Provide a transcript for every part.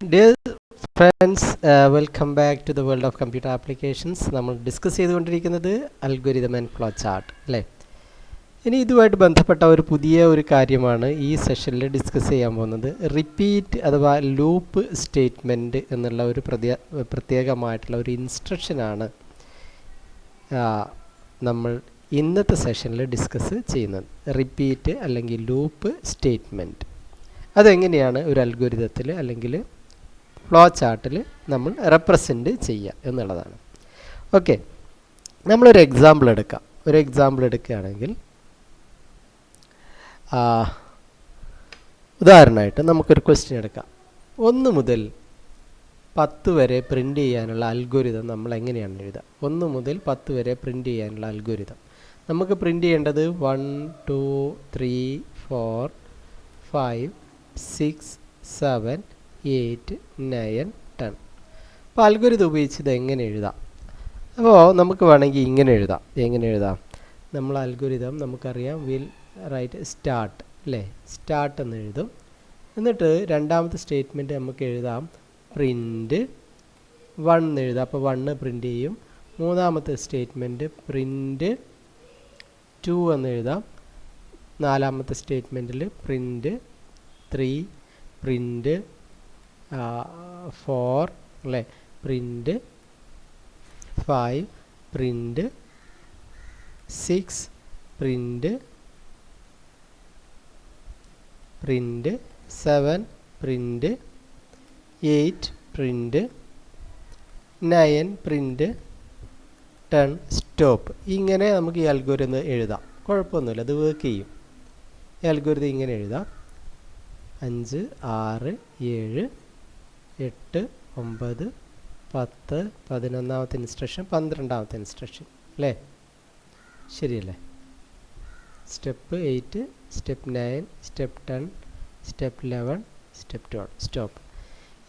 Dear friends, welcome back to the world of computer applications. നമ്മൾ discuss ചെയ്തുകൊണ്ടിരിക്കുന്നത് algorithm and flow chart അല്ലേ. ഇനി ഇതുമായിട്ട് ബന്ധപ്പെട്ട ഒരു പുതിയ കാര്യമാണ് ഈ സെഷനിൽ ഡിസ്കസ് ചെയ്യാൻ പോകുന്നത്. റിപ്പീറ്റ് അഥവാ ലൂപ്പ് സ്റ്റേറ്റ്മെൻറ്റ് എന്നുള്ള ഒരു പ്രത്യേകമായിട്ടുള്ള ഒരു ഇൻസ്ട്രക്ഷനാണ് നമ്മൾ ഇന്നത്തെ സെഷനിൽ ഡിസ്കസ് ചെയ്യുന്നത്. റിപ്പീറ്റ് അല്ലെങ്കിൽ ലൂപ്പ് സ്റ്റേറ്റ്മെൻറ്റ് അതെങ്ങനെയാണ് ഒരു അൽഗോരിതത്തിൽ അല്ലെങ്കിൽ ഫ്ലോ ചാർട്ടിൽ നമ്മൾ റെപ്രസെൻറ്റ് ചെയ്യുക എന്നുള്ളതാണ്. ഓക്കെ, നമ്മളൊരു എക്സാമ്പിൾ എടുക്കാം. ഒരു എക്സാമ്പിൾ എടുക്കുകയാണെങ്കിൽ ഉദാഹരണമായിട്ട് നമുക്കൊരു ക്വസ്റ്റ്യൻ എടുക്കാം. 1 മുതൽ 10 വരെ പ്രിൻ്റ് ചെയ്യാനുള്ള അൽഗോരിതം നമ്മൾ എങ്ങനെയാണ് എഴുതുക? 1 മുതൽ 10 വരെ പ്രിൻ്റ് ചെയ്യാനുള്ള അൽഗോരിതം നമുക്ക് പ്രിൻ്റ് ചെയ്യേണ്ടത് 1 2 3 4 5 6 7 8 9 10. അപ്പോൾ അൽഗോരിതം ഉപയോഗിച്ച് ഇത് എങ്ങനെ എഴുതാം? അപ്പോൾ നമുക്ക് വേണമെങ്കിൽ ഇങ്ങനെ എഴുതാം. എങ്ങനെ എഴുതാം? നമ്മൾ അൽഗോരിതം നമുക്കറിയാം വിൽ റൈറ്റ് സ്റ്റാർട്ട് അല്ലേ, സ്റ്റാർട്ട് എന്ന് എഴുതും. എന്നിട്ട് രണ്ടാമത്തെ സ്റ്റേറ്റ്മെൻറ്റ് നമുക്ക് എഴുതാം പ്രിൻ്റ് 1 എന്ന് എഴുതാം. അപ്പോൾ 1 പ്രിൻ്റ് ചെയ്യും. മൂന്നാമത്തെ സ്റ്റേറ്റ്മെൻറ്റ് പ്രിൻ്റ് 2 എന്ന് എഴുതാം. നാലാമത്തെ സ്റ്റേറ്റ്മെൻറ്റിൽ പ്രിൻ്റ് 3 പ്രിൻ്റ് 4 അല്ലേ, print 5 print 6 print 7 print 8 print 9 print 10 stop. ഇങ്ങനെ നമുക്ക് ഈ അൽഗോരിതം എഴുതാം. കുഴപ്പമൊന്നുമില്ല, അത് വർക്ക് ചെയ്യും. ഈ അൽഗോരിതം ഇങ്ങനെ എഴുതാം. 5 6 7 8 9 10 11ാമത്തെ ഇൻസ്ട്രക്ഷൻ 12ാമത്തെ ഇൻസ്ട്രക്ഷൻ അല്ലേ, ശരിയല്ലേ? Step 8 step 9 step 10 step 11 step 12 stop.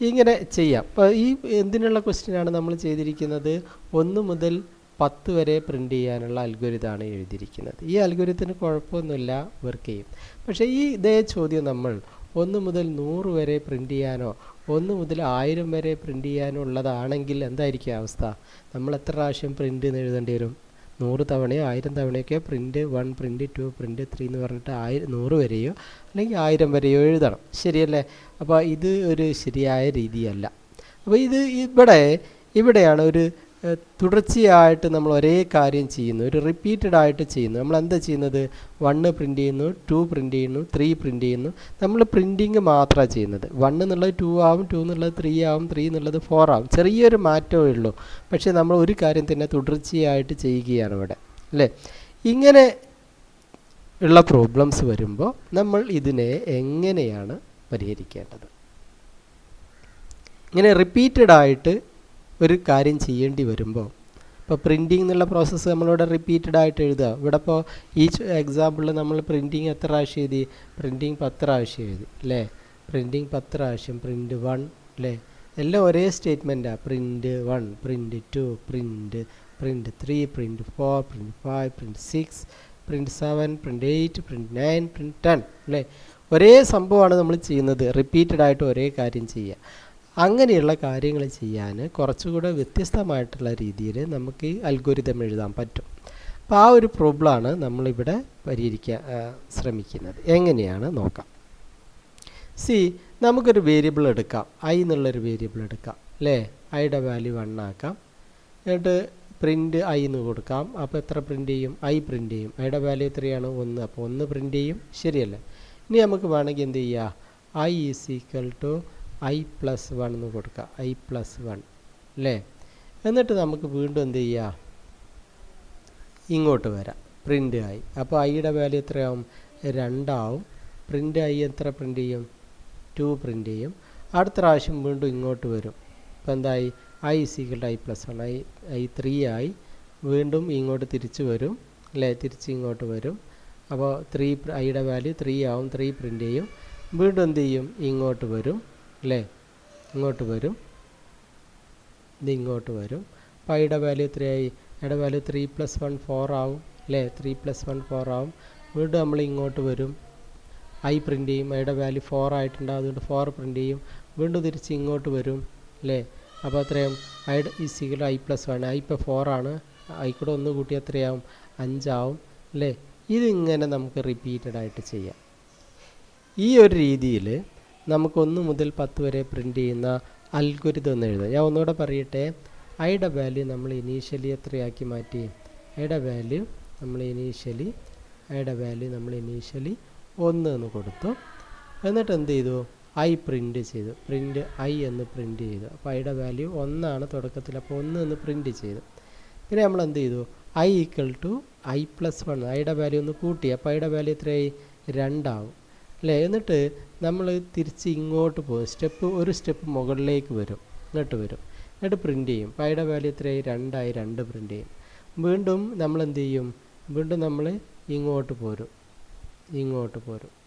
ഇങ്ങനെ ചെയ്യാം. അപ്പോൾ ഈ എന്തിനുള്ള ക്വസ്റ്റ്യനാണ് നമ്മൾ ചെയ്തിരിക്കുന്നത്? 1 മുതൽ 10 വരെ പ്രിൻ്റ് ചെയ്യാനുള്ള അൽഗോരിതമാണ് എഴുതിയിരിക്കുന്നത്. ഈ അൽഗോരിതത്തിന് കുഴപ്പമൊന്നുമില്ല, വർക്ക് ചെയ്യും. പക്ഷേ ഇതേ ചോദ്യം നമ്മൾ 1 മുതൽ 100 വരെ പ്രിൻ്റ് ചെയ്യാനോ 1 മുതൽ 1000 വരെ പ്രിൻ്റ് ചെയ്യാനോ ഉള്ളതാണെങ്കിൽ എന്തായിരിക്കും അവസ്ഥ? നമ്മൾ എത്ര പ്രാവശ്യം പ്രിൻ്റ് എന്ന് എഴുതേണ്ടി വരും? 100 തവണയോ 1000 തവണയൊക്കെ പ്രിൻ്റ് 1 പ്രിൻ്റ് 2 പ്രിൻ്റ് 3 എന്ന് പറഞ്ഞിട്ട് 100 വരെയോ അല്ലെങ്കിൽ 1000 വരെയോ എഴുതണം, ശരിയല്ലേ? അപ്പോൾ ഇത് ഒരു ശരിയായ രീതിയല്ല. അപ്പോൾ ഇവിടെയാണ് ഒരു തുടർച്ചയായിട്ട് നമ്മൾ ഒരേ കാര്യം ചെയ്യുന്നു, ഒരു റിപ്പീറ്റഡ് ആയിട്ട് ചെയ്യുന്നു. നമ്മൾ എന്താ ചെയ്യുന്നത്? 1 പ്രിൻ്റ് ചെയ്യുന്നു, 2 പ്രിൻ്റ് ചെയ്യുന്നു, 3 പ്രിൻ്റ് ചെയ്യുന്നു. നമ്മൾ പ്രിൻറ്റിങ് മാത്രമാണ് ചെയ്യുന്നത്. 1 എന്നുള്ളത് 2 ആവും, 2 എന്നുള്ളത് 3 ആവും, 3 എന്നുള്ളത് 4 ആവും. ചെറിയൊരു മാറ്റമേ ഉള്ളൂ. പക്ഷേ നമ്മൾ ഒരു കാര്യം തന്നെ തുടർച്ചയായിട്ട് ചെയ്യുകയാണ് ഇവിടെ അല്ലേ. ഇങ്ങനെ ഉള്ള പ്രോബ്ലംസ് വരുമ്പോൾ നമ്മൾ ഇതിനെ എങ്ങനെയാണ് പരിഹരിക്കേണ്ടത്? ഇങ്ങനെ റിപ്പീറ്റഡ് ആയിട്ട് ഒരു കാര്യം ചെയ്യേണ്ടി വരുമ്പോൾ, ഇപ്പോൾ പ്രിൻറ്റിങ് എന്നുള്ള പ്രോസസ്സ് നമ്മളിവിടെ റിപ്പീറ്റഡ് ആയിട്ട് എഴുതുക. ഇവിടെ ഇപ്പോൾ ഈ എക്സാമ്പിളിൽ നമ്മൾ പ്രിൻറ്റിങ് എത്ര പ്രാവശ്യം എഴുതി? പ്രിൻറ്റിങ് 10 പ്രാവശ്യം എഴുതി അല്ലേ. പ്രിൻറ്റിങ് 10 പ്രാവശ്യം, പ്രിൻ്റ് 1 അല്ലേ, എല്ലാം ഒരേ സ്റ്റേറ്റ്മെൻറ്റാണ്. Print 1 print 2 print 3 print 4 print 5 print 6 print 7 print 8 print 9 print 10 അല്ലേ. ഒരേ സംഭവമാണ് നമ്മൾ ചെയ്യുന്നത്, റിപ്പീറ്റഡ് ആയിട്ട് ഒരേ കാര്യം ചെയ്യുക. അങ്ങനെയുള്ള കാര്യങ്ങൾ ചെയ്യാൻ കുറച്ചുകൂടെ വ്യത്യസ്തമായിട്ടുള്ള രീതിയിൽ നമുക്ക് ഈ അൽഗോരിതം എഴുതാൻ പറ്റും. അപ്പോൾ ആ ഒരു പ്രോബ്ലമാണ് നമ്മളിവിടെ പരിഹരിക്കാൻ ശ്രമിക്കുന്നത്. എങ്ങനെയാണ് നോക്കാം. നമുക്കൊരു വേരിയബിൾ എടുക്കാം, ഐ എന്നുള്ളൊരു വേരിയബിൾ എടുക്കാം അല്ലേ. ഐയുടെ വാല്യൂ 1 ആക്കാം. എന്നിട്ട് പ്രിൻ്റ് ഐ എന്ന് കൊടുക്കാം. അപ്പോൾ എത്ര പ്രിൻ്റ് ചെയ്യും? ഐ പ്രിൻ്റ് ചെയ്യും. ഐയുടെ വാല്യൂ എത്രയാണ്? 1. അപ്പോൾ 1 പ്രിൻ്റ് ചെയ്യും, ശരിയല്ലേ? ഇനി നമുക്ക് വേണമെങ്കിൽ എന്ത് ചെയ്യുക? I is equal to I plus 1 എന്ന് കൊടുക്കുക. ഐ പ്ലസ് 1 അല്ലേ. എന്നിട്ട് നമുക്ക് വീണ്ടും എന്ത് ചെയ്യുക? ഇങ്ങോട്ട് വരാം, പ്രിൻ്റ് ഐ. അപ്പോൾ ഐയുടെ വാല്യൂ എത്രയാവും? 2 ആവും. പ്രിൻ്റ് ഐ എത്ര പ്രിൻ്റ് ചെയ്യും? 2 പ്രിൻ്റ് ചെയ്യും. അടുത്ത പ്രാവശ്യം വീണ്ടും ഇങ്ങോട്ട് വരും. അപ്പോൾ എന്തായി? I equal to I plus 1, I 3 ആയി. വീണ്ടും ഇങ്ങോട്ട് തിരിച്ച് വരും അല്ലേ, തിരിച്ച് ഇങ്ങോട്ട് വരും. അപ്പോൾ ഐയുടെ വാല്യൂ 3 ആവും. 3 പ്രിൻ്റ് ചെയ്യും. വീണ്ടും എന്ത് ചെയ്യും? ഇങ്ങോട്ട് വരും അല്ലേ, ഇങ്ങോട്ട് വരും, ഇത് ഇങ്ങോട്ട് വരും. അപ്പോൾ ഐയുടെ വാല്യൂ എത്രയായി? ഐയുടെ വാല്യൂ 3 + 1 4 ആവും അല്ലേ. 3 + 1 4 ആവും. വീണ്ടും നമ്മൾ ഇങ്ങോട്ട് വരും ഐ പ്രിൻ്റ് ചെയ്യും, ഐയുടെ വാല്യൂ 4 ആയിട്ടുണ്ട്, അതുകൊണ്ട് 4 പ്രിൻ്റ് ചെയ്യും. വീണ്ടും തിരിച്ച് ഇങ്ങോട്ട് വരും അല്ലേ. അപ്പോൾ അത്രയും I is equal I plus 1, I ഇപ്പോൾ 4 ആണ്, ഐ കൂടെ ഒന്ന് കൂട്ടി എത്രയാവും 5 ആവും അല്ലേ. ഇതിങ്ങനെ നമുക്ക് റിപ്പീറ്റഡ് ആയിട്ട് ചെയ്യാം. ഈ ഒരു രീതിയിൽ നമുക്ക് 1 മുതൽ 10 വരെ പ്രിൻ്റ് ചെയ്യുന്ന അൽഗോരിതം എന്ന് എഴുതാം. ഞാൻ ഒന്നുകൂടെ പറയട്ടെ. ഐയുടെ വാല്യൂ നമ്മൾ ഇനീഷ്യലി എത്രയാക്കി മാറ്റി? ഐയുടെ വാല്യൂ നമ്മൾ ഇനീഷ്യലി 1 എന്ന് കൊടുത്തു. എന്നിട്ട് എന്ത് ചെയ്തു? ഐ പ്രിൻ്റ് ചെയ്തു, പ്രിൻ്റ് ഐ എന്ന് പ്രിൻ്റ് ചെയ്തു. അപ്പോൾ ഐയുടെ വാല്യൂ 1 ആണ് തുടക്കത്തിൽ, അപ്പോൾ 1 എന്ന് പ്രിൻ്റ് ചെയ്തു. പിന്നെ നമ്മൾ എന്ത് ചെയ്തു? I equal to I plus 1, ഐയുടെ വാല്യൂ ഒന്ന് കൂട്ടി, അപ്പോൾ ഐയുടെ വാല്യൂ എത്രയായി? 2 ആവും അല്ലേ. എന്നിട്ട് നമ്മൾ തിരിച്ച് ഇങ്ങോട്ട് പോകും, ഒരു സ്റ്റെപ്പ് മുകളിലേക്ക് വരും, ഇങ്ങോട്ട് വരും, എന്നിട്ട് പ്രിൻ്റ് ചെയ്യും. അപ്പോൾ ഐയുടെ വാല്യൂ എത്രയായി? 2 ആയി, 2 പ്രിൻ്റ് ചെയ്യും. വീണ്ടും നമ്മൾ എന്ത് ചെയ്യും? വീണ്ടും നമ്മൾ ഇങ്ങോട്ട് പോരും.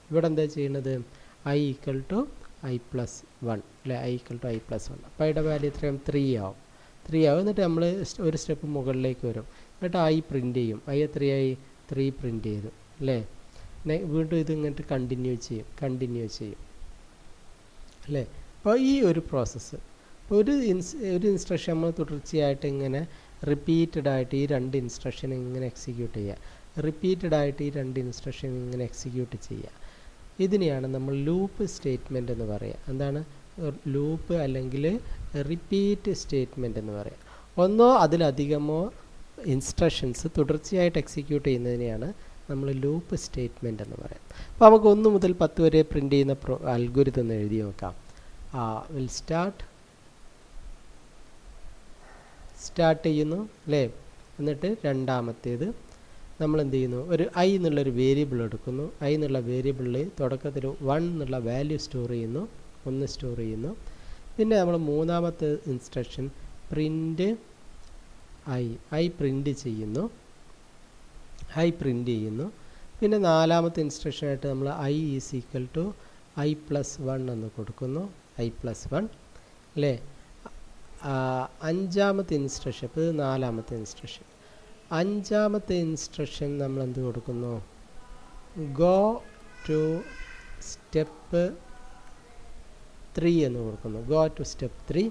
ഇവിടെ എന്താ ചെയ്യുന്നത്? I equal to I plus 1 അല്ലേ, I equal to I plus 1. അപ്പോൾ ഐയുടെ വാല്യൂ എത്രയും? 3 ആവും. എന്നിട്ട് നമ്മൾ ഒരു സ്റ്റെപ്പ് മുകളിലേക്ക് വരും, എന്നിട്ട് ഐ പ്രിൻ്റ് ചെയ്യും. ഐ എത്രയായി? 3 പ്രിൻ്റ് ചെയ്തു അല്ലേ. വീണ്ടും ഇത് ഇങ്ങോട്ട് കണ്ടിന്യൂ ചെയ്യും അല്ലേ. അപ്പോൾ ഈ ഒരു പ്രോസസ്സ്, ഒരു ഇൻസ്ട്രക്ഷൻ നമ്മൾ തുടർച്ചയായിട്ട് ഇങ്ങനെ റിപ്പീറ്റഡ് ആയിട്ട് ഈ 2 ഇൻസ്ട്രക്ഷൻ ഇങ്ങനെ എക്സിക്യൂട്ട് ചെയ്യുക, ഇതിനെയാണ് നമ്മൾ ലൂപ്പ് സ്റ്റേറ്റ്മെൻറ്റ് എന്ന് പറയുക. എന്താണ് ലൂപ്പ് അല്ലെങ്കിൽ റിപ്പീറ്റ് സ്റ്റേറ്റ്മെൻറ്റ് എന്ന് പറയുക? ഒന്നോ അതിലധികമോ ഇൻസ്ട്രക്ഷൻസ് തുടർച്ചയായിട്ട് എക്സിക്യൂട്ട് ചെയ്യുന്നതിനെയാണ് നമ്മൾ ലൂപ്പ് സ്റ്റേറ്റ്മെൻറ്റ് എന്ന് പറയാം. അപ്പോൾ നമുക്ക് 1 മുതൽ 10 വരെ പ്രിൻ്റ് ചെയ്യുന്ന അൽഗോരിതം എന്ന് എഴുതി നോക്കാം. വിൽ സ്റ്റാർട്ട് ചെയ്യുന്നു അല്ലേ. എന്നിട്ട് രണ്ടാമത്തേത് നമ്മൾ എന്ത് ചെയ്യുന്നു? ഒരു ഐ എന്നുള്ളൊരു വേരിയബിൾ എടുക്കുന്നു. ഐ എന്നുള്ള വേരിയബിളിൽ തുടക്കത്തിൽ 1 എന്നുള്ള വാല്യൂ സ്റ്റോർ ചെയ്യുന്നു. പിന്നെ നമ്മൾ മൂന്നാമത്തെ ഇൻസ്ട്രക്ഷൻ പ്രിൻ്റ് ഐ പ്രിൻ്റ് ചെയ്യുന്നു. പിന്നെ നാലാമത്തെ ഇൻസ്ട്രക്ഷനായിട്ട് നമ്മൾ I is equal to I plus 1 എന്ന് കൊടുക്കുന്നു, ഐ പ്ലസ് 1 അല്ലേ. അഞ്ചാമത്തെ ഇൻസ്ട്രക്ഷൻ, ഇപ്പോൾ ഇത് നാലാമത്തെ ഇൻസ്ട്രക്ഷൻ. അഞ്ചാമത്തെ ഇൻസ്ട്രക്ഷൻ നമ്മൾ എന്ത് കൊടുക്കുന്നു? ഗോ ടു സ്റ്റെപ്പ് 3 എന്ന് കൊടുക്കുന്നു, ഗോ ടു സ്റ്റെപ്പ് 3.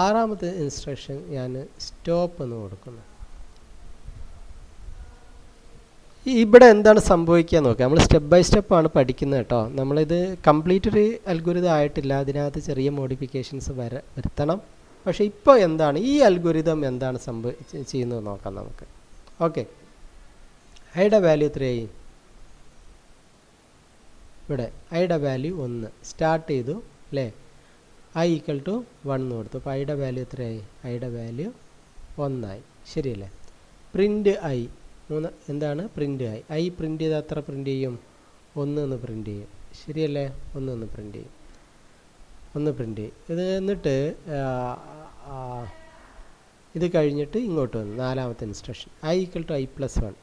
ആറാമത്തെ ഇൻസ്ട്രക്ഷൻ ഞാൻ സ്റ്റോപ്പ് എന്ന് കൊടുക്കുന്നു. ഇവിടെ എന്താണ് സംഭവിക്കുക നോക്കാം. നമ്മൾ സ്റ്റെപ്പ് ബൈ സ്റ്റെപ്പാണ് പഠിക്കുന്നത് കേട്ടോ. നമ്മളിത് കംപ്ലീറ്റ് ഒരു അൽഗോരിതം ആയിട്ടില്ല, അതിനകത്ത് ചെറിയ മോഡിഫിക്കേഷൻസ് വരുത്തണം. പക്ഷേ ഇപ്പോൾ എന്താണ് ഈ അൽഗോരിതം എന്താണ് ചെയ്യുന്നത് നോക്കാം നമുക്ക്. ഓക്കെ, ഐയുടെ വാല്യൂ എത്രയായി? ഇവിടെ ഐയുടെ വാല്യൂ 1 സ്റ്റാർട്ട് ചെയ്തു അല്ലേ. ഐ ഈക്വൽ ടു 1 എന്ന് കൊടുത്തു. അപ്പോൾ ഐയുടെ വാല്യൂ എത്രയായി? ഐയുടെ വാല്യൂ 1 ആയി. ശരിയല്ലേ. പ്രിൻ്റ് ഐ എന്താണ്? പ്രിൻ്റ് ഐ പ്രിൻ്റ് ചെയ്താൽ എത്ര പ്രിൻ്റ് ചെയ്യും? 1 എന്ന് പ്രിൻ്റ് ചെയ്യും. ശരിയല്ലേ. 1 എന്ന് പ്രിൻ്റ് ചെയ്യും. ഇത് എന്നിട്ട് ഇത് കഴിഞ്ഞിട്ട് ഇങ്ങോട്ട് വന്നു നാലാമത്തെ instruction I equal to I plus 1.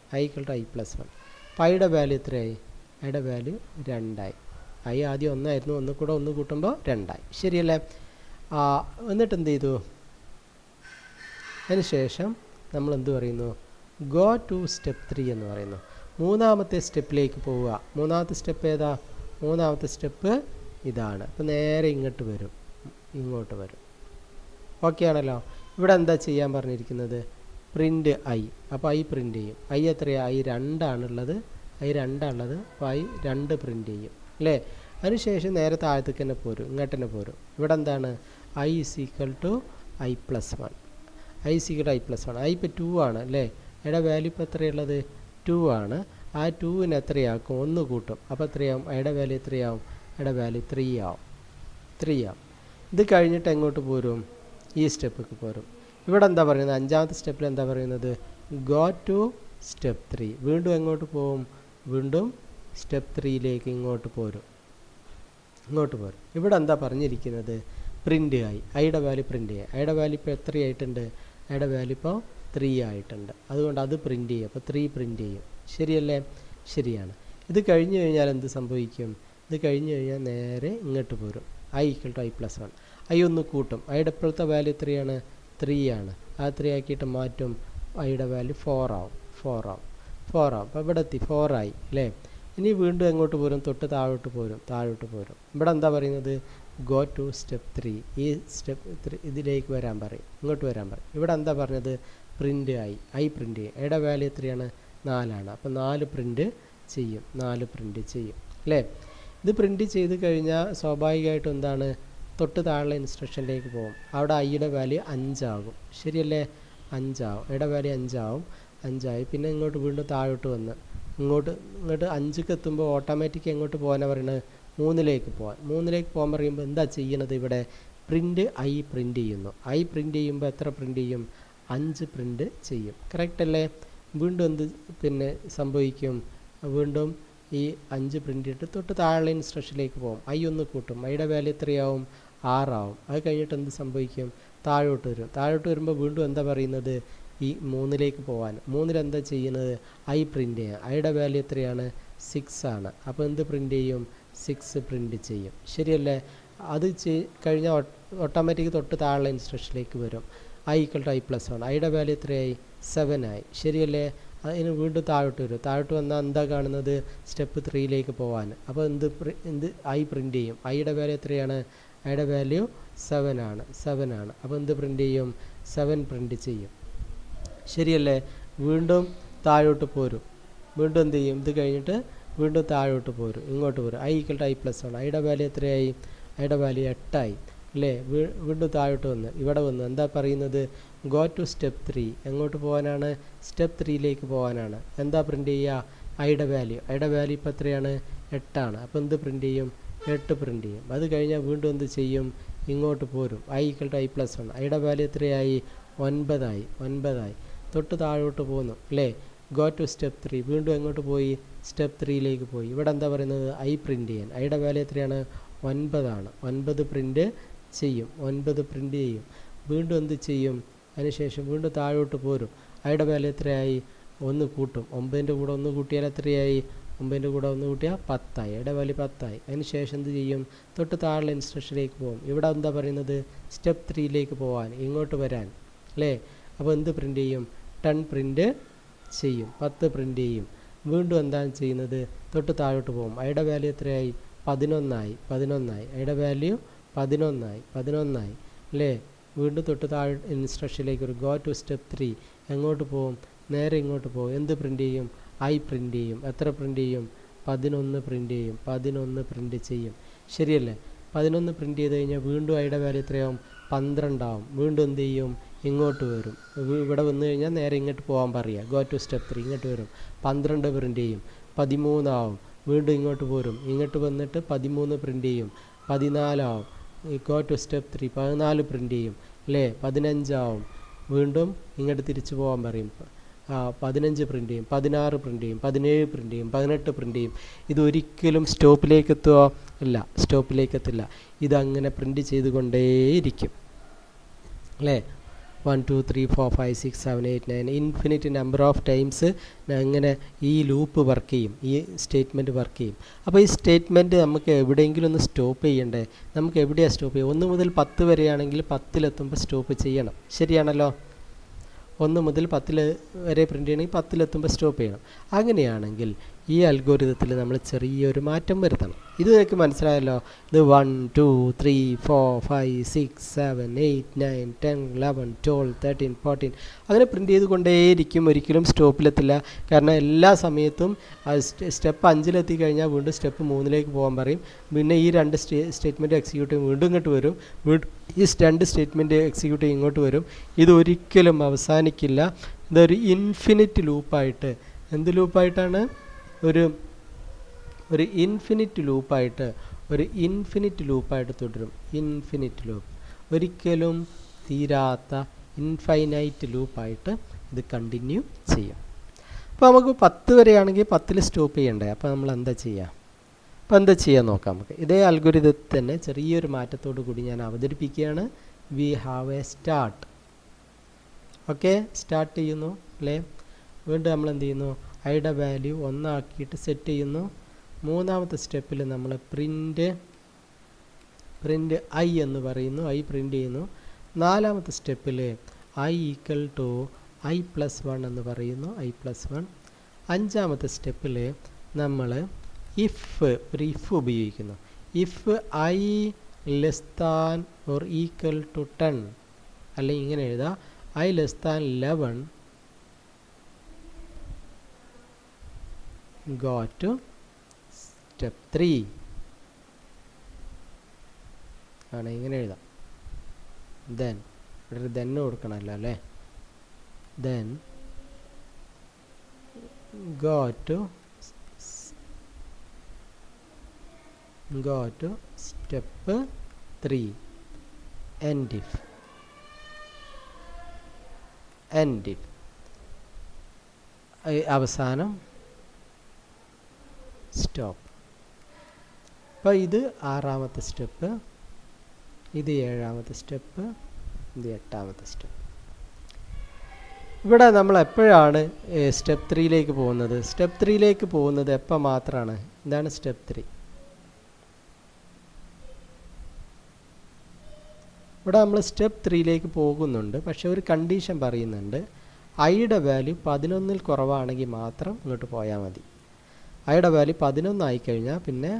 അപ്പോൾ ഐയുടെ വാല്യൂ എത്രയായി? ഐയുടെ വാല്യൂ 2 ആയി. ഐ ആദ്യം 1 ആയിരുന്നു, 1 കൂടെ 1 കൂട്ടുമ്പോൾ 2 ആയി. ശരിയല്ലേ. എന്നിട്ട് എന്ത് ചെയ്തു? അതിന് ശേഷം നമ്മൾ എന്ത് പറയുന്നു? ഗോ ടു സ്റ്റെപ്പ് 3 എന്ന് പറയുന്നു. മൂന്നാമത്തെ സ്റ്റെപ്പിലേക്ക് പോവുക. മൂന്നാമത്തെ സ്റ്റെപ്പ് ഏതാ? മൂന്നാമത്തെ സ്റ്റെപ്പ് ഇതാണ്. അപ്പോൾ നേരെ ഇങ്ങോട്ട് വരും. ഓക്കെ ആണല്ലോ. ഇവിടെ എന്താ ചെയ്യാൻ പറഞ്ഞിരിക്കുന്നത്? Print I. അപ്പോൾ ഐ പ്രിൻ്റ് ചെയ്യും. ഐ എത്രയാണ്? ഐ 2 ആണുള്ളത്. അപ്പോൾ ഐ 2 പ്രിൻ്റ് ചെയ്യും അല്ലേ. അതിനുശേഷം നേരെ താഴത്തേക്ക് തന്നെ പോരും, ഇങ്ങോട്ട് തന്നെ പോരും. ഇവിടെ എന്താണ്? I is equal to I plus 1. I ഇപ്പോൾ 2 ആണ് അല്ലേ. ഐയുടെ വാല്യൂ ഇപ്പോൾ എത്രയുള്ളത്? 2 ആണ്. ആ 2-ന് എത്രയാക്കും? 1 കൂട്ടും. അപ്പോൾ എത്രയാവും? ഐയുടെ വാല്യൂ എത്രയാവും? ഐയുടെ വാല്യൂ 3 ആവും. ഇത് കഴിഞ്ഞിട്ട് എങ്ങോട്ട് പോരും? ഈ സ്റ്റെപ്പിലേക്ക് പോരും. ഇവിടെ എന്താ പറയുന്നത്? അഞ്ചാമത്തെ സ്റ്റെപ്പിൽ എന്താ പറയുന്നത്? Go to step 3. വീണ്ടും എങ്ങോട്ട് പോവും? വീണ്ടും സ്റ്റെപ്പ് 3യിലേക്ക് ഇങ്ങോട്ട് പോരും. ഇവിടെ എന്താ പറഞ്ഞിരിക്കുന്നത്? പ്രിൻ്റ് ഐയുടെ വാല്യൂ പ്രിൻ്റ് ചെയ്യുക. ഐയുടെ വാല്യൂ ഇപ്പോൾ എത്രയായിട്ടുണ്ട്? ഐയുടെ വാല്യൂ ഇപ്പോൾ 3 ആയിട്ടുണ്ട്. അതുകൊണ്ട് അത് പ്രിൻ്റ് ചെയ്യും. അപ്പോൾ 3 പ്രിൻ്റ് ചെയ്യും. ശരിയല്ലേ. ശരിയാണ്. ഇത് കഴിഞ്ഞ് കഴിഞ്ഞാൽ എന്ത് സംഭവിക്കും? ഇത് കഴിഞ്ഞ് കഴിഞ്ഞാൽ നേരെ ഇങ്ങോട്ട് പോരും. I equal to I plus 1. I ഒന്ന് കൂട്ടും. ഐയുടെ ഇപ്പോഴത്തെ വാല്യൂ എത്രയാണ്? 3 ആണ്. ആ 3 ആക്കിയിട്ട് മാറ്റും. ഐയുടെ വാല്യൂ 4 ആവും. അപ്പോൾ ഇവിടെ എത്തി 4 ആയി അല്ലേ. ഇനി വീണ്ടും എങ്ങോട്ട് പോരും? തൊട്ട് താഴോട്ട് പോരും. ഇവിടെ എന്താ പറയുന്നത്? Go to step 3. ഈ സ്റ്റെപ്പ് 3 ഇതിലേക്ക് വരാൻ പറയും, ഇങ്ങോട്ട് വരാൻ പറയും. ഇവിടെ എന്താ പറഞ്ഞത്? പ്രിൻ്റ് ഐ പ്രിൻ്റ് ചെയ്യും. ഐയുടെ വാല്യൂ എത്രയാണ്? 4 അപ്പോൾ 4 പ്രിൻ്റ് ചെയ്യും അല്ലേ? ഇത് പ്രിൻ്റ് ചെയ്ത് കഴിഞ്ഞാൽ സ്വാഭാവികമായിട്ടും എന്താണ്? തൊട്ട് താഴെ ഇൻസ്ട്രക്ഷനിലേക്ക് പോകും. അവിടെ ഐയുടെ വാല്യൂ 5 ആകും. ശരിയല്ലേ? 5 ആവും. ഐയുടെ വാല്യൂ 5 ആവും. 5 ആയി. പിന്നെ ഇങ്ങോട്ട് വീണ്ടും താഴോട്ട് വന്ന് ഇങ്ങോട്ട് 5ക്ക് എത്തുമ്പോൾ ഓട്ടോമാറ്റിക് എങ്ങോട്ട് പോകാനാണ് പറയുന്നത്? 3ലേക്ക് പോകാൻ പറയുമ്പോൾ എന്താ ചെയ്യണത്? ഇവിടെ ഐ പ്രിൻ്റ് ചെയ്യുന്നു. ഐ പ്രിൻ്റ് ചെയ്യുമ്പോൾ എത്ര പ്രിൻ്റ് ചെയ്യും? 5 പ്രിൻ്റ് ചെയ്യും. കറക്റ്റ് അല്ലേ? വീണ്ടും എന്ത് സംഭവിക്കും? വീണ്ടും ഈ 5 പ്രിൻ്റ് ചെയ്തിട്ട് തൊട്ട് താഴെ ഇൻസ്ട്രക്ഷനിലേക്ക് പോകും. ഐ ഒന്ന് കൂട്ടും. ഐയുടെ വാല്യൂ എത്രയാവും? 6 ആവും. അത് കഴിഞ്ഞിട്ട് എന്ത് സംഭവിക്കും? താഴോട്ട് വരുമ്പോൾ വീണ്ടും എന്താ പറയുന്നത്? ഈ 3ലേക്ക് പോകാൻ. 3 എന്താ ചെയ്യുന്നത്? ഐ പ്രിൻ്റ് ചെയ്യാം. ഐയുടെ വാല്യൂ എത്രയാണ്? 6 ആണ്. അപ്പോൾ എന്ത് പ്രിൻ്റ് ചെയ്യും? 6 പ്രിൻ്റ് ചെയ്യും. ശരിയല്ലേ? അത് കഴിഞ്ഞാൽ ഓട്ടോമാറ്റിക് തൊട്ട് താഴെ ഇൻസ്ട്രക്ഷനിലേക്ക് വരും. I = i+1. ഐയുടെ വാല്യൂ എത്രയായി? 7 ആയി. ശരിയല്ലേ? അതിന് വീണ്ടും താഴോട്ട് വന്നാൽ എന്താ കാണുന്നത്? സ്റ്റെപ്പ് 3ലേക്ക് പോകാൻ. അപ്പോൾ എന്ത് ഐ പ്രിൻ്റ് ചെയ്യും. ഐയുടെ വാല്യൂ എത്രയാണ്? ഐയുടെ വാല്യൂ 7 ആണ്. അപ്പോൾ എന്ത് പ്രിൻ്റ് ചെയ്യും? 7 പ്രിൻ്റ് ചെയ്യും. ശരിയല്ലേ? വീണ്ടും താഴോട്ട് പോരും. വീണ്ടും എന്ത് ചെയ്യും? ഇത് കഴിഞ്ഞിട്ട് വീണ്ടും താഴോട്ട് പോരും. ഇങ്ങോട്ട് പോരും. I = i+1. ഐയുടെ വാല്യൂ എത്രയായി? ഐയുടെ വാല്യൂ 8 ആയി അല്ലേ? വീണ്ടും താഴോട്ട് ഇവിടെ വന്ന് എന്താ പറയുന്നത്? Go to step 3. എങ്ങോട്ട് പോകാനാണ്? സ്റ്റെപ്പ് 3ലേക്ക് പോകാനാണ്. എന്താ പ്രിൻ്റ് ചെയ്യുക? ഐയുടെ വാല്യൂ ഇപ്പോൾ എത്രയാണ്? 8 ആണ്. അപ്പോൾ എന്ത് പ്രിൻ്റ് ചെയ്യും? 8 പ്രിൻ്റ് ചെയ്യും. അത് കഴിഞ്ഞാൽ വീണ്ടും എന്ത് ചെയ്യും? ഇങ്ങോട്ട് പോരും. I = i+1. ഐയുടെ വാല്യൂ എത്രയായി? 9 ആയി. തൊട്ട് താഴോട്ട് പോകുന്നു അല്ലേ? Go to step 3. വീണ്ടും എങ്ങോട്ട് പോയി? സ്റ്റെപ്പ് 3ലേക്ക് പോയി. ഇവിടെ എന്താ പറയുന്നത്? ഐ പ്രിൻ്റ് ചെയ്യാൻ. ഐയുടെ വാല്യൂ എത്രയാണ്? 9 ആണ്. 9 പ്രിൻ്റ് ചെയ്യും. വീണ്ടും എന്ത് ചെയ്യും? അതിനുശേഷം വീണ്ടും താഴോട്ട് പോരും. ഐയുടെ വാല്യൂ എത്രയായി? 1 കൂട്ടും. 9ൻ്റെ കൂടെ 1 കൂട്ടിയാൽ എത്രയായി? 9ൻ്റെ കൂടെ 1 കൂട്ടിയാൽ 10 ആയി. ഐയുടെ വാല്യൂ 10 ആയി. അതിനുശേഷം എന്ത് ചെയ്യും? തൊട്ട് താഴെ ഇൻസ്ട്രക്ഷനിലേക്ക് പോകും. ഇവിടെ എന്താ പറയുന്നത്? സ്റ്റെപ്പ് 3ലേക്ക് പോകാൻ, ഇങ്ങോട്ട് വരാൻ അല്ലേ? അപ്പോൾ എന്ത് പ്രിൻ്റ് ചെയ്യും? 10 പ്രിൻ്റ് ചെയ്യും. 10 പ്രിൻ്റ് ചെയ്യും. വീണ്ടും എന്താണ് ചെയ്യുന്നത്? തൊട്ട് താഴോട്ട് പോകും. ഐയുടെ വാല്യൂ എത്രയായി? 11 ആയി. ഐയുടെ വാല്യൂ 11 ആയി അല്ലേ? വീണ്ടും തൊട്ട് താഴെ ഇൻസ്ട്രക്ഷനിലേക്ക് ഒരു ഗോ ടു സ്റ്റെപ്പ് 3. എങ്ങോട്ട് പോകും? നേരെ ഇങ്ങോട്ട് പോകും. എന്ത് പ്രിൻ്റ് ചെയ്യും? ഐ പ്രിൻ്റ് ചെയ്യും. എത്ര പ്രിൻ്റ് ചെയ്യും? 11 പ്രിൻ്റ് ചെയ്യും. 11 പ്രിൻ്റ് ചെയ്യും. ശരിയല്ലേ? 11 പ്രിൻ്റ് ചെയ്ത് കഴിഞ്ഞാൽ വീണ്ടും ഐയുടെ വാല്യൂ എത്രയാവും? 12 ആവും. വീണ്ടും എന്ത് ചെയ്യും? ഇങ്ങോട്ട് വരും. ഇവിടെ വന്നു കഴിഞ്ഞാൽ നേരെ ഇങ്ങോട്ട് പോകാൻ പറയുക. Go to step 3. ഇങ്ങോട്ട് വരും. 12 പ്രിൻ്റ് ചെയ്യും. 13 ആവും. വീണ്ടും ഇങ്ങോട്ട് പോരും. ഇങ്ങോട്ട് വന്നിട്ട് 13 പ്രിൻ്റ് ചെയ്യും. 14 ആവും. Go to step 3. 14 പ്രിൻ്റ് ചെയ്യും അല്ലേ? 15 ആവും. വീണ്ടും ഇങ്ങോട്ട് തിരിച്ചു പോകാൻ പറയും. 15 പ്രിൻ്റ് ചെയ്യും. 16 പ്രിൻ്റ് ചെയ്യും. 17 പ്രിൻ്റ് ചെയ്യും. 18 പ്രിൻ്റ് ചെയ്യും. ഇതൊരിക്കലും സ്റ്റോപ്പിലേക്ക് എത്തുമോ? ഇല്ല, സ്റ്റോപ്പിലേക്ക് എത്തില്ല. ഇതങ്ങനെ പ്രിൻ്റ് ചെയ്തുകൊണ്ടേയിരിക്കും അല്ലേ? 1 2 3 4 5 6 7 8 9 ഇൻഫിനിറ്റ് നമ്പർ ഓഫ് ടൈംസ് അങ്ങനെ ഈ ലൂപ്പ് വർക്ക് ചെയ്യും. ഈ സ്റ്റേറ്റ്മെൻറ്റ് വർക്ക് ചെയ്യും. അപ്പോൾ ഈ സ്റ്റേറ്റ്മെൻറ്റ് നമുക്ക് എവിടെയെങ്കിലും ഒന്ന് സ്റ്റോപ്പ് ചെയ്യണ്ടേ? നമുക്ക് എവിടെയാണ് സ്റ്റോപ്പ് ചെയ്യുക? 1 മുതൽ 10 വരെയാണെങ്കിൽ 10-ലെത്തുമ്പോൾ സ്റ്റോപ്പ് ചെയ്യണം. ശരിയാണല്ലോ? 1 മുതൽ 10 വരെ പ്രിൻ്റ് ചെയ്യണമെങ്കിൽ 10-ലെത്തുമ്പോൾ സ്റ്റോപ്പ് ചെയ്യണം. അങ്ങനെയാണെങ്കിൽ ഈ അൽഗോരിതത്തിൽ നമ്മൾ ചെറിയൊരു മാറ്റം വരുത്തണം. ഇത് നിങ്ങൾക്ക് മനസ്സിലായല്ലോ? ഇത് 1 2 3 4 5 6 7 8 9 10 11 12 13 14 അങ്ങനെ പ്രിൻ്റ് ചെയ്തുകൊണ്ടേയിരിക്കും. ഒരിക്കലും സ്റ്റോപ്പിലെത്തില്ല. കാരണം എല്ലാ സമയത്തും സ്റ്റെപ്പ് 5-ലെത്തി കഴിഞ്ഞാൽ വീണ്ടും സ്റ്റെപ്പ് 3ലേക്ക് പോകാൻ പറയും. പിന്നെ ഈ 2 സ്റ്റേറ്റ്മെൻറ്റ് എക്സിക്യൂട്ടീവ് വീണ്ടും ഇങ്ങോട്ട് വരും. ഈ 2 സ്റ്റേറ്റ്മെൻറ്റ് എക്സിക്യൂട്ടീവ് ഇങ്ങോട്ട് വരും. ഇതൊരിക്കലും അവസാനിക്കില്ല. ഇതൊരു ഇൻഫിനിറ്റ് ലൂപ്പായിട്ട്, എന്ത് ലൂപ്പായിട്ടാണ്? ഒരു ഇൻഫിനിറ്റ് ലൂപ്പായിട്ട് തുടരും. ഇൻഫിനിറ്റ് ലൂപ്പ്, ഒരിക്കലും തീരാത്ത ഇൻഫൈനൈറ്റ് ലൂപ്പായിട്ട് ഇത് കണ്ടിന്യൂ ചെയ്യും. അപ്പോൾ നമുക്ക് 10 വരെയാണെങ്കിൽ 10-ൽ സ്റ്റോപ്പ് ചെയ്യണ്ടേ? അപ്പോൾ നമ്മൾ എന്താ ചെയ്യുക? അപ്പോൾ എന്താ ചെയ്യാൻ നോക്കാം. നമുക്ക് ഇതേ അൽഗോരിതത്തിൽ തന്നെ ചെറിയൊരു മാറ്റത്തോടു കൂടി ഞാൻ അവതരിപ്പിക്കുകയാണ്. We have A start. Okay, start ചെയ്യുന്നു അല്ലേ? വീണ്ടും നമ്മൾ എന്ത് ചെയ്യുന്നു? ഐയുടെ വാല്യൂ 1 ആക്കിയിട്ട് സെറ്റ് ചെയ്യുന്നു. 3-ാമത്തെ സ്റ്റെപ്പിൽ നമ്മൾ പ്രിൻ്റ് ഐ എന്ന് പറയുന്നു. ഐ പ്രിൻ്റ് ചെയ്യുന്നു. 4-ാമത്തെ സ്റ്റെപ്പിൽ ഐ = i+1 എന്ന് പറയുന്നു. i+1. 5-ാമത്തെ സ്റ്റെപ്പിൽ നമ്മൾ ഇഫ് ഒരു ഇഫ് ഉപയോഗിക്കുന്നു. If I less than or equal to 10, അല്ലെങ്കിൽ ഇങ്ങനെ എഴുതാം, I less than 11 go to step 3 ആണ്, ഇങ്ങനെ എഴുതാം. ദെൻ ഇവിടെ ദെൻ കൊടുക്കണമല്ലോ അല്ലേ. Then go to step 3 end if അവസാനം സ്റ്റോപ്പ്. അപ്പോൾ ഇത് 6ാമത്തെ സ്റ്റെപ്പ്, ഇത് 7ാമത്തെ സ്റ്റെപ്പ്, ഇത് 8ാമത്തെ സ്റ്റെപ്പ്. ഇവിടെ നമ്മൾ എപ്പോഴാണ് സ്റ്റെപ്പ് 3യിലേക്ക് പോകുന്നത്? സ്റ്റെപ്പ് 3യിലേക്ക് പോകുന്നത് എപ്പോൾ മാത്രമാണ്? ഇതാണ് സ്റ്റെപ്പ് 3. ഇവിടെ നമ്മൾ സ്റ്റെപ്പ് 3യിലേക്ക് പോകുന്നുണ്ട്, പക്ഷേ ഒരു കണ്ടീഷൻ പറയുന്നുണ്ട്. ഐയുടെ വാല്യൂ 11ൽ കുറവാണെങ്കിൽ മാത്രം ഇങ്ങോട്ട് പോയാൽ മതി. ഐയുടെ വാല്യൂ 11 ആയിക്കഴിഞ്ഞാൽ പിന്നെ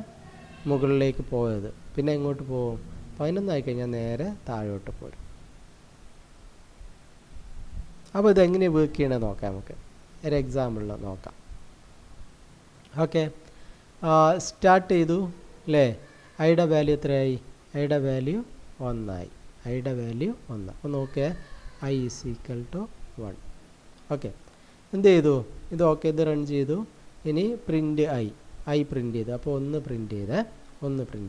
മുകളിലേക്ക് പോയത്, പിന്നെ എങ്ങോട്ട് പോകും? 11 ആയിക്കഴിഞ്ഞാൽ നേരെ താഴോട്ട് പോരും. അപ്പോൾ ഇതെങ്ങനെ വർക്ക് ചെയ്യണമെന്ന് നോക്കാം. നമുക്ക് ഒരു എക്സാമ്പിളിൽ നോക്കാം. ഓക്കെ, സ്റ്റാർട്ട് ചെയ്തു അല്ലേ. ഐയുടെ വാല്യൂ എത്രയായി? ഐയുടെ വാല്യൂ 1 ആയി. ഐയുടെ വാല്യൂ 1. അപ്പോൾ നോക്കിയാൽ I is equal to 1. Okay, എന്ത് ചെയ്തു? ഇത് ഓക്കെ, ഇത് റൺ ചെയ്തു. ഇനി പ്രിൻ്റ് ഐ പ്രിൻ്റ് ചെയ്തു. അപ്പോൾ 1 പ്രിൻ്റ്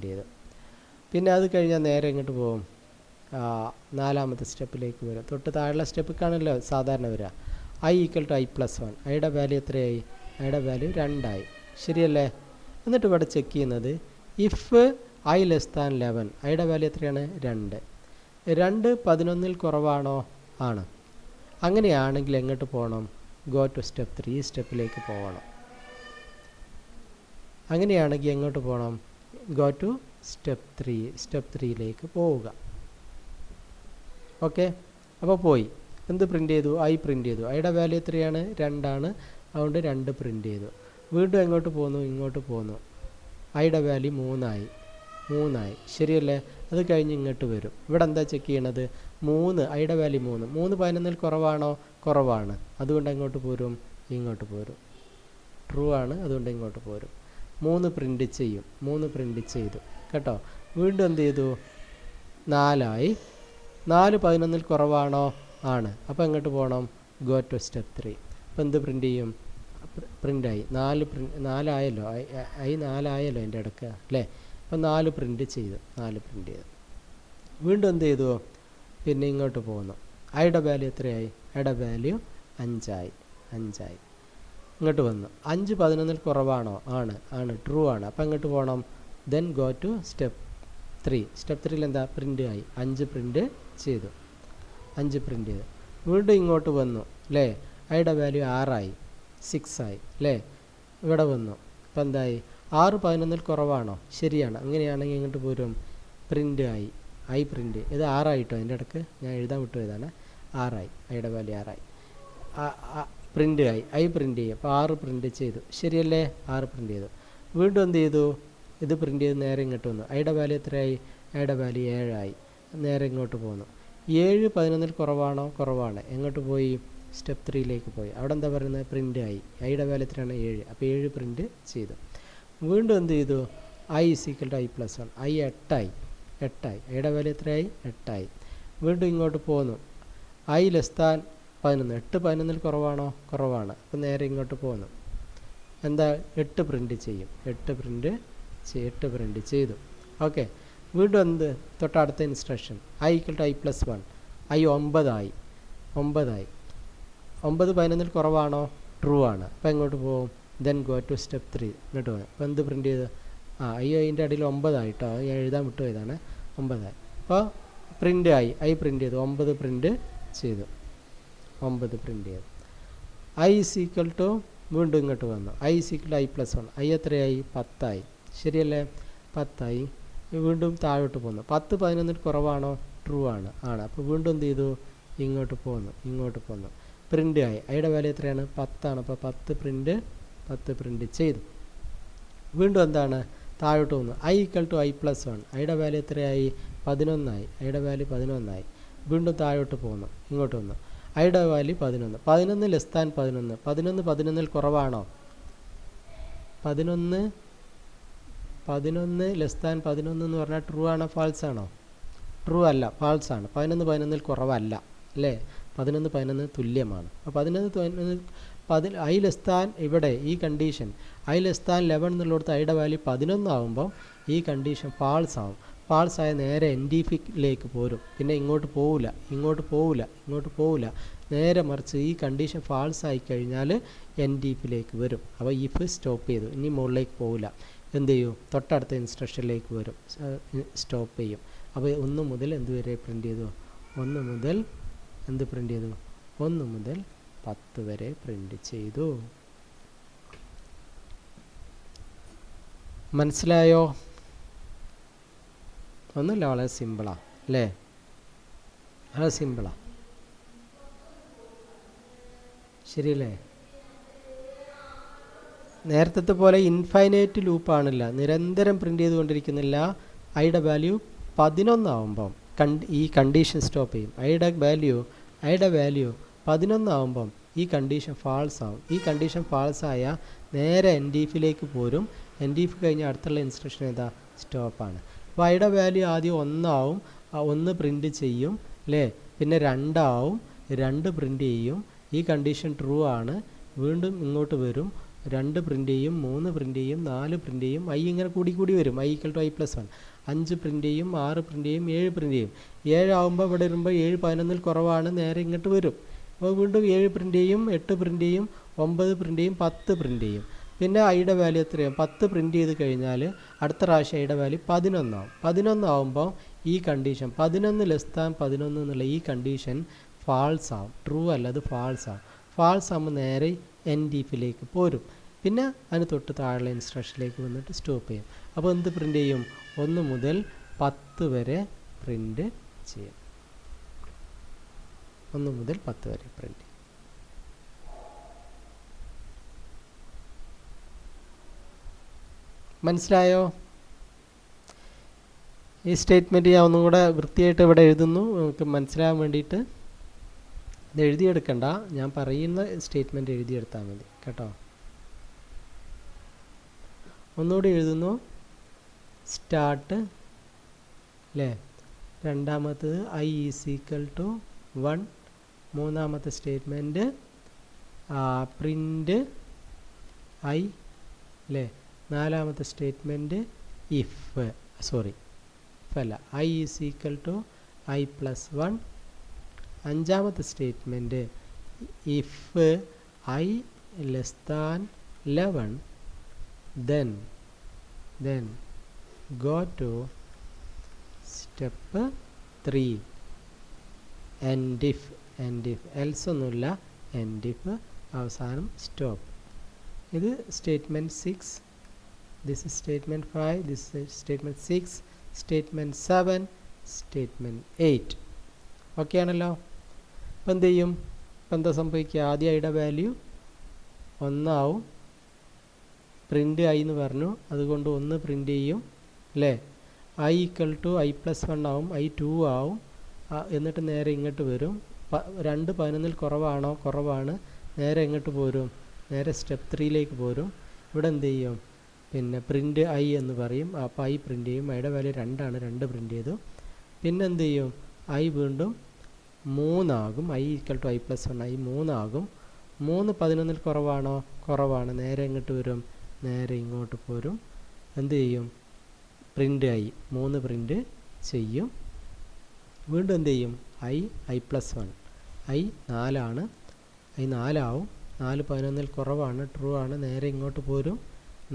ചെയ്ത് പിന്നെ അത് കഴിഞ്ഞാൽ നേരെ ഇങ്ങോട്ട് പോകും, 4ാമത്തെ സ്റ്റെപ്പിലേക്ക് വരും. തൊട്ട് താഴെയുള്ള സ്റ്റെപ്പിക്കാണല്ലോ സാധാരണ വരിക. I equal to I+1. ഐയുടെ വാല്യൂ എത്രയായി? ഐയുടെ വാല്യൂ 2 ആയി. ശരിയല്ലേ? എന്നിട്ട് ഇവിടെ ചെക്ക് ചെയ്യുന്നത് ഇഫ് ഐ ലെസ് ദാൻ 11, ഐയുടെ വാല്യൂ എത്രയാണ്? 2. 2 11ൽ കുറവാണോ? ആണ്. അങ്ങനെയാണെങ്കിൽ എങ്ങോട്ട് പോകണം? ഗോ ടു സ്റ്റെപ്പ് 3, ഈ സ്റ്റെപ്പിലേക്ക് പോകണം. അങ്ങനെയാണെങ്കിൽ എങ്ങോട്ട് പോകണം? ഗോ ടു സ്റ്റെപ്പ് 3, സ്റ്റെപ്പ് 3യിലേക്ക് പോവുക. ഓക്കെ, അപ്പോൾ പോയി. എന്ത് പ്രിൻ്റ് ചെയ്തു? ഐ പ്രിൻ്റ് ചെയ്തു. ഐയുടെ വാല്യൂ എത്രയാണ്? 2 ആണ്. അതുകൊണ്ട് 2 പ്രിൻ്റ് ചെയ്തു. വീണ്ടും എങ്ങോട്ട് പോന്നു? ഇങ്ങോട്ട് പോന്നു. ഐയുടെ വാല്യൂ 3 ആയി. ശരിയല്ലേ? അത് കഴിഞ്ഞ് ഇങ്ങോട്ട് വരും. ഇവിടെ എന്താ ചെക്ക് ചെയ്യണത്? 3, ഐയുടെ വാല്യൂ 3. 3 11ൽ കുറവാണോ? കുറവാണ്. അതുകൊണ്ട് എങ്ങോട്ട് പോരും? ഇങ്ങോട്ട് പോരും. ട്രൂ ആണ്, അതുകൊണ്ട് ഇങ്ങോട്ട് പോരും. 3 പ്രിൻ്റ് ചെയ്യും. 3 പ്രിൻ്റ് ചെയ്തു കേട്ടോ. വീണ്ടും എന്ത് ചെയ്തു? 4 ആയി. 4 11ൽ കുറവാണോ? ആണ്. അപ്പോൾ എങ്ങോട്ട് പോകണം? Go to step 3. അപ്പോൾ എന്ത് പ്രിൻ്റ് ചെയ്യും? പ്രിൻ്റായി. 4 ആയല്ലോ. ഐ 4 ആയല്ലോ എൻ്റെ ഇടയ്ക്ക് അല്ലേ. അപ്പോൾ 4 പ്രിൻ്റ് ചെയ്തു. വീണ്ടും എന്ത് ചെയ്തു? പിന്നെ ഇങ്ങോട്ട് പോകുന്നു. ഐയുടെ വാല്യൂ എത്രയായി? ഐയുടെ വാല്യൂ 5 ആയി. ഇങ്ങോട്ട് വന്നു. 5 11ൽ കുറവാണോ? ആണ്. ട്രൂ ആണ്. അപ്പോൾ എങ്ങോട്ട് പോകണം? Then go to step 3. Step 3ൽ എന്താ? പ്രിൻ്റ് ആയി. 5 പ്രിൻ്റ് ചെയ്തു. വീണ്ടും ഇങ്ങോട്ട് വന്നു അല്ലേ. ഐയുടെ വാല്യൂ 6 ആയി. 6 ആയി അല്ലേ. ഇവിടെ വന്നു. അപ്പോൾ എന്തായി? 6 11ൽ കുറവാണോ? ശരിയാണ്. അങ്ങനെയാണെങ്കിൽ ഇങ്ങോട്ട് പോരും. പ്രിൻ്റ് ആയി. I print. ഇത് 6 ആയിട്ടോ. അതിൻ്റെ ഇടയ്ക്ക് ഞാൻ എഴുതാൻ വിട്ടു പോയതാണ്. 6 ആയി. ഐയുടെ വാല്യൂ 6 ആയി. പ്രിൻ്റ് ആയി. ഐ പ്രിൻ്റ് ചെയ്യും. അപ്പോൾ 6 പ്രിൻ്റ് ചെയ്തു. ശരിയല്ലേ? 6 പ്രിൻ്റ് ചെയ്തു. വീണ്ടും എന്ത് ചെയ്തു? ഇത് പ്രിൻ്റ് ചെയ്ത് നേരെ ഇങ്ങോട്ട് വന്നു. ഐയുടെ വാല്യൂ എത്രയായി? ഐയുടെ വാല്യൂ 7 ആയി. നേരെ ഇങ്ങോട്ട് പോന്നു. 7 11ൽ കുറവാണോ? കുറവാണ്. എങ്ങോട്ട് പോയി? സ്റ്റെപ്പ് 3യിലേക്ക് പോയി. അവിടെ എന്താ പറയുന്നത്? പ്രിൻ്റ് ആയി. ഐയുടെ വാല്യൂ എത്രയാണ്? 7. അപ്പോൾ 7 പ്രിൻ്റ് ചെയ്തു. വീണ്ടും എന്ത് ചെയ്തു? I is equal to I+1. I 8 ആയി. ഐയുടെ വാല്യൂ എത്രയായി? 8 ആയി. വീണ്ടും ഇങ്ങോട്ട് പോന്നു. I less than 11. 8 11ൽ കുറവാണോ? കുറവാണ്. അപ്പോൾ നേരെ ഇങ്ങോട്ട് പോന്നു. എന്താ? 8 പ്രിൻ്റ് ചെയ്യും. 8 പ്രിൻ്റ് ചെയ്തു. ഓക്കെ, വീണ്ടും എന്ത്? തൊട്ടടുത്ത instruction I equal to I+1. I 9 ആയി. 9 11ൽ കുറവാണോ? ട്രൂ ആണ്. അപ്പോൾ എങ്ങോട്ട് പോകും? Then go to step 3. ഇങ്ങോട്ട് പോകും. അപ്പോൾ എന്ത് പ്രിൻ്റ് ചെയ്ത്? അതിൻ്റെ അടിയിൽ 9 ആയിട്ടോ. ഞാൻ എഴുതാൻ വിട്ടു പോയതാണ്. 9 ആയി. അപ്പോൾ പ്രിൻ്റ് ആയി. ഐ പ്രിൻ്റ് ചെയ്തു. 9 പ്രിൻ്റ് ചെയ്തു. ഐ ഈസ് ഈക്വൽ ടു വീണ്ടും ഇങ്ങോട്ട് വന്നു. I is equal to I+1. I എത്രയായി? 10 ആയി. ശരിയല്ലേ? 10 ആയി. വീണ്ടും താഴോട്ട് പോന്നു. 10 11ൽ കുറവാണോ? ട്രൂ ആണ്. അപ്പോൾ വീണ്ടും എന്ത് ചെയ്തു? ഇങ്ങോട്ട് പോന്നു. പ്രിൻ്റ് ആയി. ഐയുടെ വാല്യൂ എത്രയാണ്? 10 ആണ്. അപ്പോൾ 10 പ്രിൻ്റ് ചെയ്തു. വീണ്ടും എന്താണ് താഴോട്ട് പോകുന്നു. I equal to I plus 1. ഐയുടെ വാല്യൂ എത്രയായി? 11 ഐയുടെ വാല്യൂ 11 വീണ്ടും താഴോട്ട് പോകുന്നു, ഇങ്ങോട്ട് വന്നു. ഐയുടെ വാല്യൂ 11. 11 less than 11. 11 11ൽ കുറവാണോ? 11 ലെസ് ദാൻ 11 എന്ന് പറഞ്ഞാൽ ട്രൂ ആണോ ഫാൾസ് ആണോ? ട്രൂ അല്ല, ഫാൾസ് ആണ്. 11 11ൽ കുറവല്ല അല്ലേ? 11 11 തുല്യമാണ്. അപ്പോൾ 11 ഐ ലെസ് ദാൻ, ഇവിടെ ഈ കണ്ടീഷൻ ഐ ലെസ് ദാൻ 11 എന്നുള്ളിടത്ത് ഐയുടെ വാല്യൂ 11 ആകുമ്പം ഈ കണ്ടീഷൻ ഫാൾസ് ആവും. ഫാൾസ് ആയ നേരെ എൻഡിഫിലേക്ക് പോരും. പിന്നെ ഇങ്ങോട്ട് പോവില്ല. നേരെ മറിച്ച് ഈ കണ്ടീഷൻ ഫാൾസ് ആയി കഴിഞ്ഞാൽ എൻഡിഫിലേക്ക് വരും. അപ്പോൾ ഇഫ് സ്റ്റോപ്പ് ചെയ്തു, ഇനി മുകളിലേക്ക് പോവില്ല. എന്ത് ചെയ്യും? തൊട്ടടുത്ത ഇൻസ്ട്രക്ഷനിലേക്ക് വരും, സ്റ്റോപ്പ് ചെയ്യും. അപ്പോൾ 1 മുതൽ എന്ത് വരെ പ്രിൻ്റ് ചെയ്തു? 1 മുതൽ എന്ത് പ്രിൻ്റ് ചെയ്തു? 1 മുതൽ 10 വരെ പ്രിൻ്റ് ചെയ്തു. മനസ്സിലായോ? ഒന്നുമില്ല, വളരെ സിമ്പിളാണ് അല്ലേ? വളരെ സിമ്പിളാണ്, ശരിയല്ലേ? നേരത്തെ പോലെ ഇൻഫൈനൈറ്റ് ലൂപ്പാണില്ല, നിരന്തരം പ്രിൻ്റ് ചെയ്തുകൊണ്ടിരിക്കുന്നില്ല. ഐയുടെ വാല്യൂ 11 ആവുമ്പം ഈ കണ്ടീഷൻ സ്റ്റോപ്പ് ചെയ്യും. ഐയുടെ വാല്യൂ 11 ആവുമ്പം ഈ കണ്ടീഷൻ ഫാൾസ് ആവും. ഈ കണ്ടീഷൻ ഫാൾസ് ആയാൽ നേരെ എൻഡിഫിലേക്ക് പോരും. എൻഡിഫ് കഴിഞ്ഞാൽ അടുത്തുള്ള ഇൻസ്ട്രക്ഷൻ ഏതാ? സ്റ്റോപ്പാണ്. അപ്പോൾ ഐയുടെ വാല്യൂ ആദ്യം 1 ആവും, 1 പ്രിൻ്റ് ചെയ്യും അല്ലേ? പിന്നെ 2 ആവും, 2 പ്രിൻ്റ് ചെയ്യും. ഈ കണ്ടീഷൻ ട്രൂ ആണ്. വീണ്ടും ഇങ്ങോട്ട് വരും, 2 പ്രിൻ്റ് ചെയ്യും, 3 പ്രിൻ്റ് ചെയ്യും, 4 പ്രിൻ്റ് ചെയ്യും. ഐ ഇങ്ങനെ കൂടി വരും. I equal to I plus 1. 5 print ചെയ്യും, 6 പ്രിൻ്റ് ചെയ്യും, 7 പ്രിൻ്റ് ചെയ്യും. 7 ആകുമ്പോൾ ഇവിടെ വരുമ്പോൾ 7 11ൽ കുറവാണ്, നേരെ ഇങ്ങോട്ട് വരും. അപ്പോൾ വീണ്ടും 7 പ്രിൻ്റ് ചെയ്യും, 8 പ്രിൻ്റ് ചെയ്യും, 9 പ്രിൻ്റ് ചെയ്യും, 10 പ്രിൻ്റ് ചെയ്യും. പിന്നെ ഐയുടെ വാല്യൂ എത്രയാണ്? 10 പ്രിൻ്റ് ചെയ്ത് കഴിഞ്ഞാൽ അടുത്ത പ്രാവശ്യം ഐയുടെ വാല്യൂ 11 ആവും. 11 ആവുമ്പോൾ ഈ കണ്ടീഷൻ 11 ലെസ് ദാൻ 11 എന്നുള്ള ഈ കണ്ടീഷൻ ഫാൾസ് ആവും. ട്രൂ അല്ല, അത് ഫാൾസ് ആവും. ഫാൾസ് ആകുമ്പോൾ നേരെ എൻഡിഫിലേക്ക് പോരും. പിന്നെ അതിന് തൊട്ട് താഴെയുള്ള ഇൻസ്ട്രക്ഷനിലേക്ക് വന്നിട്ട് സ്റ്റോപ്പ് ചെയ്യും. അപ്പോൾ എന്ത് പ്രിൻ്റ് ചെയ്യും? 1 മുതൽ 10 വരെ പ്രിൻ്റ് ചെയ്യും. 1 മുതൽ 10 വരെ പ്രിൻ്റ്. മനസ്സിലായോ? ഈ സ്റ്റേറ്റ്മെൻറ്റ് ഞാൻ ഒന്നും കൂടെ വൃത്തിയായിട്ട് ഇവിടെ എഴുതുന്നു, നമുക്ക് മനസ്സിലാകാൻ വേണ്ടിയിട്ട്. ഇത് എഴുതിയെടുക്കണ്ട, ഞാൻ പറയുന്ന സ്റ്റേറ്റ്മെൻറ്റ് എഴുതിയെടുത്താൽ മതി കേട്ടോ. ഒന്നുകൂടി എഴുതുന്നു. സ്റ്റാർട്ട് അല്ലേ? രണ്ടാമത്തത് ഐ ഈസ് ഈക്വൽ ടു 1. മൂന്നാമത്തെ സ്റ്റേറ്റ്മെൻറ്റ് പ്രിൻ്റ് ഐ അല്ലേ? നാലാമത്തെ സ്റ്റേറ്റ്മെൻറ്റ് ഇഫ് അല്ല, I is equal to I plus 1. അഞ്ചാമത്തെ statement if I less than 11 then go to step 3 and if else ഒന്നുമില്ല, and if അവസാനം സ്റ്റോപ്പ്. ഇത് statement 6, this is statement 5, this is statement 6, statement 7, statement 8. Okay ആണല്ലോ? അപ്പം എന്ത് ചെയ്യും? ഇപ്പം എന്താ സംഭവിക്കുക? ആദ്യം ഐയുടെ വാല്യൂ 1 ആവും. പ്രിൻ്റ് ഐ എന്ന് പറഞ്ഞു, അതുകൊണ്ട് 1 പ്രിൻ്റ് ചെയ്യും അല്ലേ? I equal to I plus 1 ആവും, ഐ 2 ആവും. എന്നിട്ട് നേരെ ഇങ്ങോട്ട് വരും. 2 11ൽ കുറവാണോ? കുറവാണ്. നേരെ ഇങ്ങോട്ട് പോരും, നേരെ സ്റ്റെപ്പ് 3ലേക്ക് പോരും. ഇവിടെ എന്ത് ചെയ്യും? പിന്നെ പ്രിൻ്റ് ഐ എന്ന് പറയും. അപ്പോൾ ഐ പ്രിൻ്റ് ചെയ്യും. ഐയുടെ വാല്യൂ 2 ആണ്, 2 പ്രിൻ്റ് ചെയ്തു. പിന്നെ എന്ത് ചെയ്യും? ഐ വീണ്ടും 3 ആകും. I equal to I plus 1, I 3 ആകും. 3 11ൽ കുറവാണോ? കുറവാണ്. നേരെ ഇങ്ങോട്ട് വരും, നേരെ ഇങ്ങോട്ട് പോരും. എന്ത് ചെയ്യും? പ്രിൻ്റ് ഐ 3 പ്രിൻ്റ് ചെയ്യും. വീണ്ടും എന്ത് ചെയ്യും? ഐ പ്ലസ് 1, ഐ 4 ആണ്, ഐ 4 ആവും. 4 11ൽ കുറവാണ്, ട്രൂ ആണ്. നേരെ ഇങ്ങോട്ട് പോരും,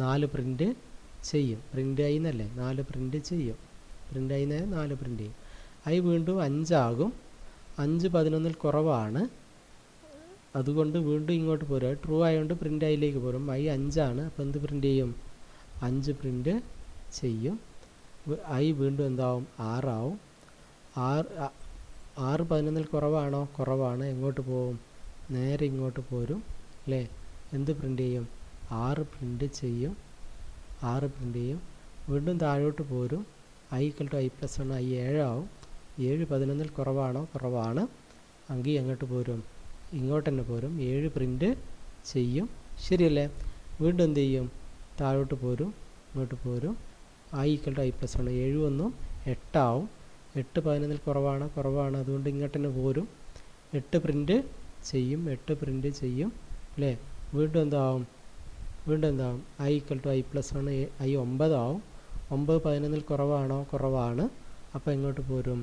4 പ്രിൻ്റ് ചെയ്യും. പ്രിൻ്റ് ഐ എന്നല്ലേ? 4 പ്രിൻ്റ് ചെയ്യും. പ്രിൻ്റ് ഐ 4 പ്രിൻ്റ് ചെയ്യും. ഐ വീണ്ടും 5 ആകും. 5 11ൽ കുറവാണ്, അതുകൊണ്ട് വീണ്ടും ഇങ്ങോട്ട് പോരും. ട്രൂ ആയതുകൊണ്ട് പ്രിൻ്റ് ഐയിലേക്ക് പോരും. ഐ 5 ആണ്, അപ്പോൾ എന്ത് പ്രിൻ്റ് ചെയ്യും? 5 പ്രിൻ്റ് ചെയ്യും. ഐ വീണ്ടും എന്താവും? 6 ആവും. 6 11ൽ കുറവാണോ? കുറവാണ്. എങ്ങോട്ട് പോവും? നേരെ ഇങ്ങോട്ട് പോരും അല്ലേ? എന്ത് പ്രിൻ്റ് ചെയ്യും? 6 പ്രിൻ്റ് ചെയ്യും. 6 പ്രിൻ്റ് ചെയ്യും. വീണ്ടും താഴോട്ട് പോരും. i = i+1 i 7 ആവും. 7 11-ൽ കുറവാണോ? കുറവാണ്. എങ്കിൽ എങ്ങോട്ട് പോരും? ഇങ്ങോട്ട് തന്നെ പോരും. 7 പ്രിൻ്റ് ചെയ്യും. ശരിയല്ലേ? വീണ്ടും എന്ത് ചെയ്യും? താഴോട്ട് പോരും. ഇങ്ങോട്ട് പോരും. i = i+1 7 1 8 ആവും. 8 11-ൽ കുറവാണ്? കുറവാണ്. അതുകൊണ്ട് ഇങ്ങോട്ട് തന്നെ പോരും. 8 പ്രിൻ്റ് ചെയ്യും. 8 പ്രിൻ്റ് ചെയ്യും അല്ലേ? വീണ്ടും എന്താവും? i = i+1 i 9 ആവും. 9 11-ൽ കുറവാണോ? കുറവാണ്. അപ്പോൾ എങ്ങോട്ട് പോരും?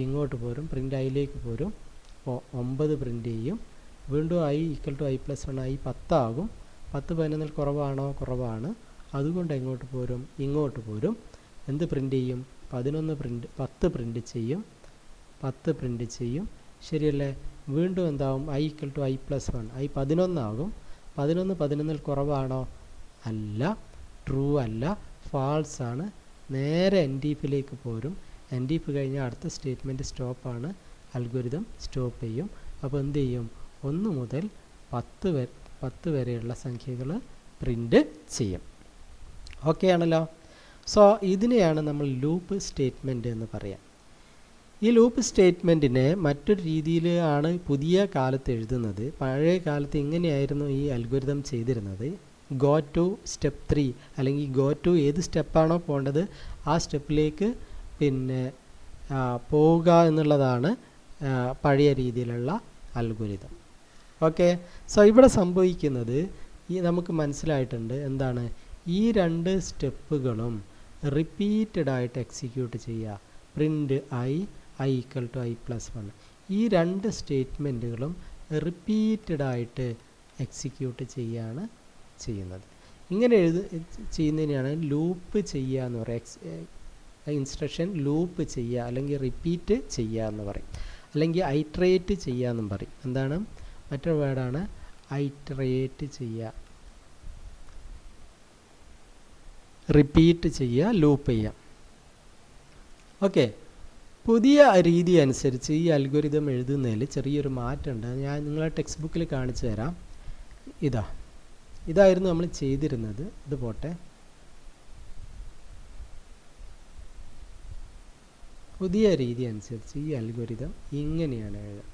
ഇങ്ങോട്ട് പോരും. പ്രിൻ്റ് ഐയിലേക്ക് പോരും. അപ്പോൾ 9 പ്രിൻ്റ് ചെയ്യും. വീണ്ടും i = i+1 i 10 ആകും. 10 11-ൽ കുറവാണോ? കുറവാണ്. അതുകൊണ്ട് എങ്ങോട്ട് പോരും? ഇങ്ങോട്ട് പോരും. എന്ത് പ്രിൻ്റ് ചെയ്യും? 10 പ്രിൻ്റ് ചെയ്യും. 10 പ്രിൻ്റ് ചെയ്യും. ശരിയല്ലേ? വീണ്ടും എന്താവും? i = i+1 i 11 ആകും. 11 11-ൽ കുറവാണോ? അല്ല. ട്രൂ അല്ല. ഫാൾസ് ആണ്. നേരെ എൻഡീഫിലേക്ക് പോരും. എൻഡീഫ് കഴിഞ്ഞാൽ അടുത്ത സ്റ്റേറ്റ്മെൻറ്റ് സ്റ്റോപ്പാണ്. അൽഗോരിതം സ്റ്റോപ്പ് ചെയ്യും. അപ്പോൾ എന്ത് ചെയ്യും? 1 മുതൽ 10 വരെയുള്ള സംഖ്യകൾ പ്രിൻ്റ് ചെയ്യും. ഓക്കെ ആണല്ലോ? സോ ഇതിനെയാണ് നമ്മൾ ലൂപ്പ് സ്റ്റേറ്റ്മെൻറ്റ് എന്ന് പറയാം. ഈ ലൂപ്പ് സ്റ്റേറ്റ്മെൻറ്റിനെ മറ്റൊരു രീതിയിലാണ് പുതിയ കാലത്ത് എഴുതുന്നത്. പഴയ കാലത്ത് ഇങ്ങനെയായിരുന്നു ഈ അൽഗോരിതം ചെയ്തിരുന്നത്. ഗോ ടു സ്റ്റെപ്പ് 3 അല്ലെങ്കിൽ ഗോ ടു ഏത് സ്റ്റെപ്പാണോ പോകേണ്ടത് ആ സ്റ്റെപ്പിലേക്ക് പോവുക എന്നുള്ളതാണ് പഴയ രീതിയിലുള്ള അൽഗോരിതം. ഓക്കെ. സോ ഇവിടെ സംഭവിക്കുന്നത് നമുക്ക് മനസ്സിലായിട്ടുണ്ട്. എന്താണ്? ഈ 2 സ്റ്റെപ്പുകളും റിപ്പീറ്റഡായിട്ട് എക്സിക്യൂട്ട് ചെയ്യുക. പ്രിൻ്റ് i = i+1 ഈ 2 സ്റ്റേറ്റ്മെൻറ്റുകളും റിപ്പീറ്റഡായിട്ട് എക്സിക്യൂട്ട് ചെയ്യുകയാണ് ചെയ്യുന്നത്. ഇങ്ങനെ ചെയ്യുന്നതിനെയാണ് ലൂപ്പ് ചെയ്യുക എന്ന് പറയുക. ഇൻസ്ട്രക്ഷൻ ലൂപ്പ് ചെയ്യുക അല്ലെങ്കിൽ റിപ്പീറ്റ് ചെയ്യുക എന്ന് പറയും. അല്ലെങ്കിൽ ഐട്രേറ്റ് ചെയ്യുക എന്നും പറയും. എന്താണ്? മറ്റൊരു വേർഡാണ് ഐട്രേറ്റ് ചെയ്യുക. റിപ്പീറ്റ് ചെയ്യുക, ലൂപ്പ് ചെയ്യുക. ഓക്കെ. പുതിയ രീതി അനുസരിച്ച് ഈ അൽഗോരിതം എഴുതുന്നതിൽ ചെറിയൊരു മാറ്റമുണ്ട്. ഞാൻ നിങ്ങളെ ടെക്സ്റ്റ് ബുക്കിൽ കാണിച്ചു തരാം. ഇതായിരുന്നു നമ്മൾ ചെയ്തിരുന്നത്. ഇത് പോട്ടെ. പുതിയ രീതി അനുസരിച്ച് ഈ അൽഗോരിതം ഇങ്ങനെയാണ് എഴുതുക.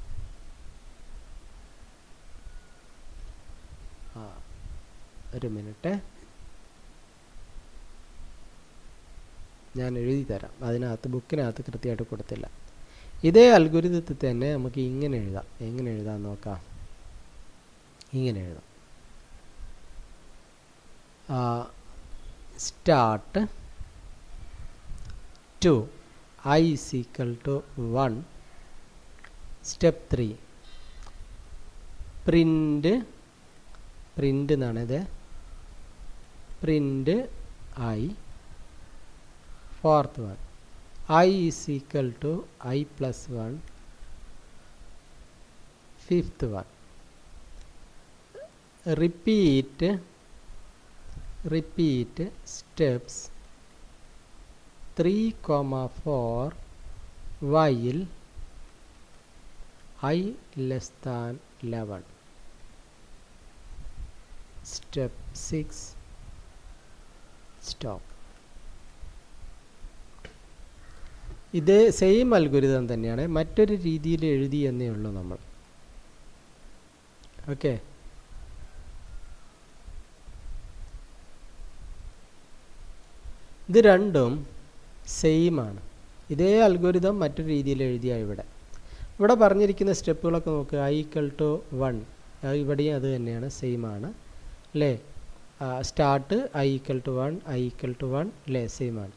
ഒരു മിനിറ്റ്, ഞാൻ എഴുതി തരാം. അതിനകത്ത് ബുക്കിനകത്ത് കൃത്യമായിട്ട് കൊടുത്തില്ല. ഇതേ അൽഗോരിതത്തിൽ തന്നെ നമുക്ക് ഇങ്ങനെ എഴുതാം. എങ്ങനെ എഴുതാൻ നോക്കാം. ഇങ്ങനെ എഴുതാം. Start to i = 1 step 3 print എന്നാണിത്. Print i fourth one i = i+1 fifth one. Repeat steps 3, 4 while i <11. Step 6 stop. ഇത് സെയിം അൽഗോരിതം തന്നെയാണ്, മറ്റൊരു രീതിയിൽ എഴുതി എന്നേ ഉള്ളൂ നമ്മൾ. ഓക്കെ. ഇത് രണ്ടും സെയിം ആണ്. ഇതേ അൽഗോരിതം മറ്റൊരു രീതിയിൽ എഴുതിയ ഇവിടെ പറഞ്ഞിരിക്കുന്ന സ്റ്റെപ്പുകളൊക്കെ നോക്കുക. i = 1 ഇവിടെയും അത് തന്നെയാണ്, സെയിം ആണ് അല്ലേ? സ്റ്റാർട്ട് i = 1 i = 1 അല്ലേ? സെയിം ആണ്.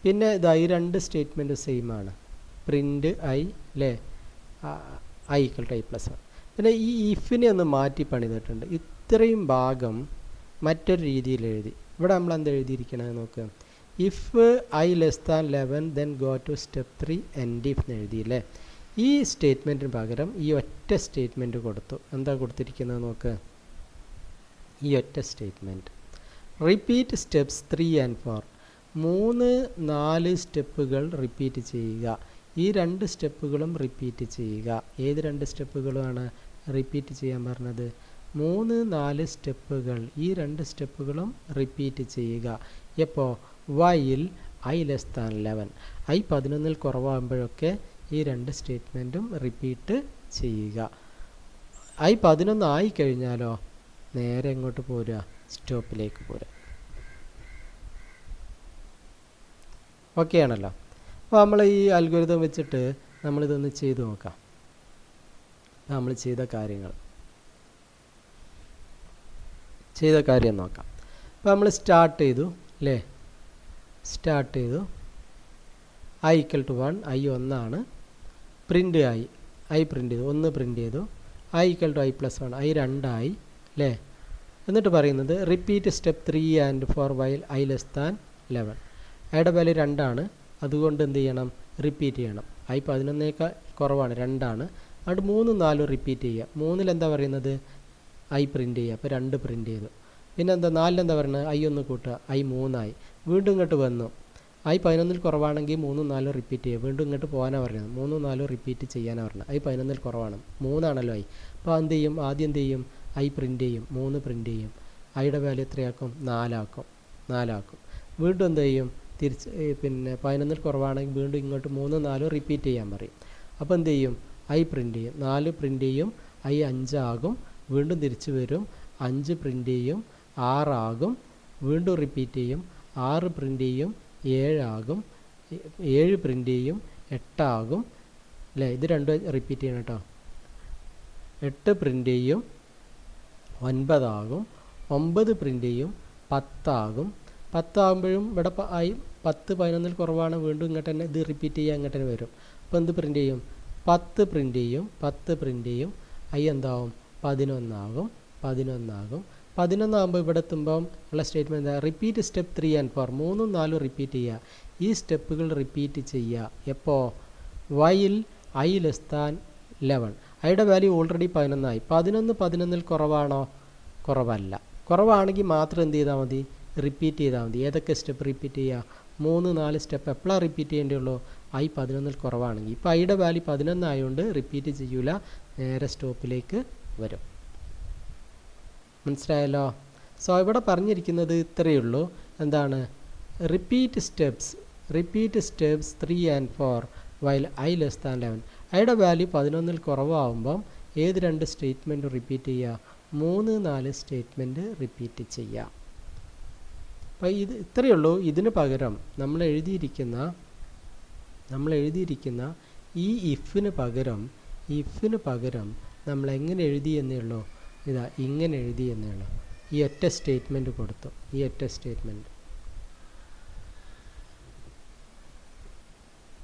പിന്നെ ഈ 2 സ്റ്റേറ്റ്മെൻറ്റ് സെയിം ആണ്. പ്രിൻ്റ് i അല്ലേ? i = i+1. പിന്നെ ഈ ഇഫിനെ ഒന്ന് മാറ്റി പണിതിട്ടുണ്ട്. ഇത്രയും ഭാഗം മറ്റൊരു രീതിയിൽ എഴുതി. ഇവിടെ നമ്മൾ എന്ത് എഴുതിയിരിക്കണത് നോക്കുക. If i <11 then go to step 3 end if എന്ന് എഴുതിയില്ലേ? ഈ സ്റ്റേറ്റ്മെൻറ്റിന് പകരം ഈ ഒറ്റ സ്റ്റേറ്റ്മെൻറ്റ് കൊടുത്തു. എന്താ കൊടുത്തിരിക്കുന്നത് നോക്ക്. ഈ ഒറ്റ സ്റ്റേറ്റ്മെൻറ്റ് റിപ്പീറ്റ് സ്റ്റെപ്സ് 3 and 4 4 സ്റ്റെപ്പുകൾ റിപ്പീറ്റ് ചെയ്യുക. ഈ 2 സ്റ്റെപ്പുകളും റിപ്പീറ്റ് ചെയ്യുക. ഏത് 2 സ്റ്റെപ്പുകളുമാണ് റിപ്പീറ്റ് ചെയ്യാൻ പറഞ്ഞത്? 3 4 സ്റ്റെപ്പുകൾ ഈ 2 സ്റ്റെപ്പുകളും റിപ്പീറ്റ് ചെയ്യുക. എപ്പോൾ? While I less than 11 I 11ൽ കുറവാകുമ്പോഴൊക്കെ ഈ 2 സ്റ്റേറ്റ്മെൻറ്റും റിപ്പീറ്റ് ചെയ്യുക. ഐ 11 ആയി കഴിഞ്ഞാലോ നേരെ എങ്ങോട്ട് പോരുക? സ്റ്റോപ്പിലേക്ക് പോരുക. ഓക്കെ ആണല്ലോ. അപ്പോൾ നമ്മൾ ഈ അൽഗോരിതം വെച്ചിട്ട് നമ്മളിതൊന്ന് ചെയ്തു നോക്കാം. നമ്മൾ ചെയ്ത കാര്യം നോക്കാം. അപ്പോൾ നമ്മൾ സ്റ്റാർട്ട് ചെയ്തു അല്ലേ? സ്റ്റാർട്ട് ചെയ്തു. I equal to 1 I 1 print ആയി. ഐ പ്രിൻ്റ് ചെയ്തു, 1 പ്രിൻ്റ് ചെയ്തു. I equal to I plus 1 I 2 ആയി അല്ലേ? എന്നിട്ട് പറയുന്നത് repeat step 3 and 4 while I less than 11 ഐയുടെ വാല്യൂ 2 അതുകൊണ്ട് എന്ത് ചെയ്യണം? റിപ്പീറ്റ് ചെയ്യണം. ഐ 11 കുറവാണ്, 2. അതുകൊണ്ട് 3 4 റിപ്പീറ്റ് ചെയ്യുക. 3 എന്താ പറയുന്നത്? ഐ പ്രിൻ്റ് ചെയ്യുക. അപ്പോൾ 2 പ്രിൻ്റ് ചെയ്തു. പിന്നെ എന്താ 4 എന്താ പറയുന്നത്? ഐ 1 കൂട്ടുക, ഐ 3 ആയി. വീണ്ടും ഇങ്ങോട്ട് വന്നു. ഐ 11 കുറവാണെങ്കിൽ 3 4 റിപ്പീറ്റ് ചെയ്യുക. വീണ്ടും ഇങ്ങോട്ട് പോകാനാണ് പറയുന്നത്. 3 4 റിപ്പീറ്റ് ചെയ്യാനാണ് പറഞ്ഞത്. ഐ 11 കുറവാണ്, 3 ആണല്ലോ ഐ. അപ്പോൾ എന്ത് ചെയ്യും? ആദ്യം എന്ത് ചെയ്യും? ഐ പ്രിൻ്റ് ചെയ്യും, 3 പ്രിൻ്റ് ചെയ്യും. ഐയുടെ വാല്യൂ എത്രയാക്കും? 4 ആക്കും. വീണ്ടും എന്ത് ചെയ്യും? തിരിച്ച് പിന്നെ 11 കുറവാണെങ്കിൽ വീണ്ടും ഇങ്ങോട്ട് 3 4 റിപ്പീറ്റ് ചെയ്യാൻ പറയും. അപ്പോൾ എന്ത് ചെയ്യും? ഐ പ്രിൻ്റ് ചെയ്യും, 4 പ്രിൻ്റ് ചെയ്യും. ഐ 5 ആകും. വീണ്ടും തിരിച്ച് വരും, 5 പ്രിൻ്റ് ചെയ്യും, 6 ആകും. വീണ്ടും റിപ്പീറ്റ് ചെയ്യും, 6 പ്രിൻ്റ് ചെയ്യും, 7 ആകും. 7 പ്രിൻ്റ് ചെയ്യും, 8 ആകും അല്ലേ? ഇത് 2 റിപ്പീറ്റ് ചെയ്യണം കേട്ടോ. 8 പ്രിൻ്റ് ചെയ്യും, 9 ആകും. 9 പ്രിൻ്റ് ചെയ്യും, 10 ആകും. 10 ആകുമ്പോഴും ഇവിടെ ആയി 10 11 കുറവാണ്. വീണ്ടും ഇങ്ങോട്ട് തന്നെ ഇത് റിപ്പീറ്റ് ചെയ്യുക, ഇങ്ങോട്ട് തന്നെ വരും. അപ്പോൾ എന്ത് പ്രിൻ്റ് ചെയ്യും? 10 പ്രിൻ്റ് ചെയ്യും, 10 പ്രിൻ്റ് ചെയ്യും. ഐ എന്താവും? 11 ആകും. 11 ആകുമ്പോൾ ഇവിടെ എത്തുമ്പം ഉള്ള സ്റ്റേറ്റ്മെൻറ്റ് എന്താ? റിപ്പീറ്റ് സ്റ്റെപ്പ് 3 ആൻഡ് 4 3 4 റിപ്പീറ്റ് ചെയ്യുക. ഈ സ്റ്റെപ്പുകൾ റിപ്പീറ്റ് ചെയ്യുക. എപ്പോൾ? വൈൽ ഐ ലെസ് ദാൻ 11 ഐയുടെ വാല്യൂ ഓൾറെഡി 11 ആയി. 11 കുറവാണോ? കുറവല്ല. കുറവാണെങ്കിൽ മാത്രം എന്ത് ചെയ്താൽ മതി? റിപ്പീറ്റ് ചെയ്താൽ മതി. ഏതൊക്കെ സ്റ്റെപ്പ് റിപ്പീറ്റ് ചെയ്യുക? 3 4 സ്റ്റെപ്പ് എപ്പോഴാണ് റിപ്പീറ്റ് ചെയ്യേണ്ടതുള്ളൂ? ഐ 11 കുറവാണെങ്കിൽ. ഇപ്പോൾ ഐയുടെ വാല്യൂ 11 ആയതുകൊണ്ട് റിപ്പീറ്റ് ചെയ്യൂല, നേരെ സ്റ്റോപ്പിലേക്ക് വരും. മനസ്സിലായല്ലോ? സോ ഇവിടെ പറഞ്ഞിരിക്കുന്നത് ഇത്രയേ ഉള്ളൂ. എന്താണ്? Repeat steps 3 and 4 while I less than 11 ഐയുടെ വാല്യൂ 11 കുറവാകുമ്പം ഏത് 2 സ്റ്റേറ്റ്മെൻറ്റ് റിപ്പീറ്റ് ചെയ്യുക? 3 4 സ്റ്റേറ്റ്മെൻറ്റ് റിപ്പീറ്റ് ചെയ്യുക. അപ്പോൾ ഇത് ഇത്രയേ ഉള്ളൂ. ഇതിന് പകരം നമ്മൾ എഴുതിയിരിക്കുന്ന ഈ ഇഫിന് പകരം നമ്മൾ എങ്ങനെ എഴുതി എന്നേ ഉള്ളൂ? ഇതാ ഇങ്ങനെ എഴുതി എന്നേ ഉള്ളൂ. ഈ ഒറ്റ സ്റ്റേറ്റ്മെൻറ്റ് കൊടുത്തു. ഈ ഒറ്റ സ്റ്റേറ്റ്മെൻറ്റ്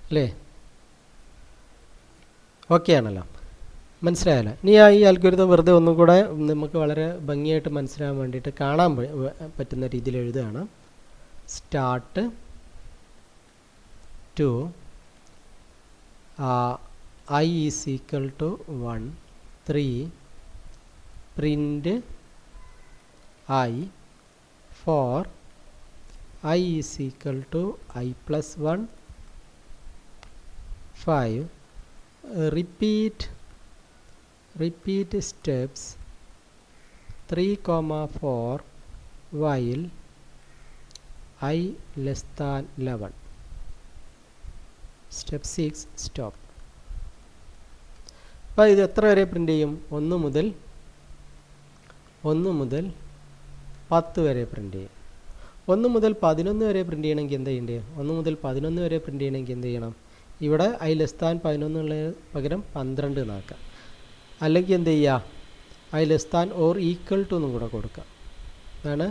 അല്ലേ? ഓക്കെ ആണല്ലോ? മനസ്സിലായല്ലോ? ഇനി ഈ അൽഗോരിതം വെറുതെ ഒന്നും കൂടെ നമുക്ക് വളരെ ഭംഗിയായിട്ട് മനസ്സിലാകാൻ വേണ്ടിയിട്ട് കാണാൻ പറ്റുന്ന രീതിയിൽ എഴുതുകയാണ്. Start to I is equal to 1 3 print I 4 I is equal to I plus 1 5 repeat steps 3, 4 while I less than 11 step 6 stop. അപ്പോൾ ഇത് എത്ര വരെ പ്രിൻ്റ് ചെയ്യും? 1 മുതൽ 10 വരെ പ്രിൻ്റ് ചെയ്യും. 1 മുതൽ 11 വരെ പ്രിൻ്റ് ചെയ്യണമെങ്കിൽ എന്ത് ചെയ്യേണ്ടത്? 1 മുതൽ 11 വരെ പ്രിൻ്റ് ചെയ്യണമെങ്കിൽ എന്ത് ചെയ്യണം? ഇവിടെ ഐ ലെസ് ദാൻ 11 ഉള്ളതിന് പകരം 12 എന്നാക്കാം. അല്ലെങ്കിൽ എന്ത് ചെയ്യുക? I less than or equal to എന്നും കൂടെ കൊടുക്കുക. അതാണ്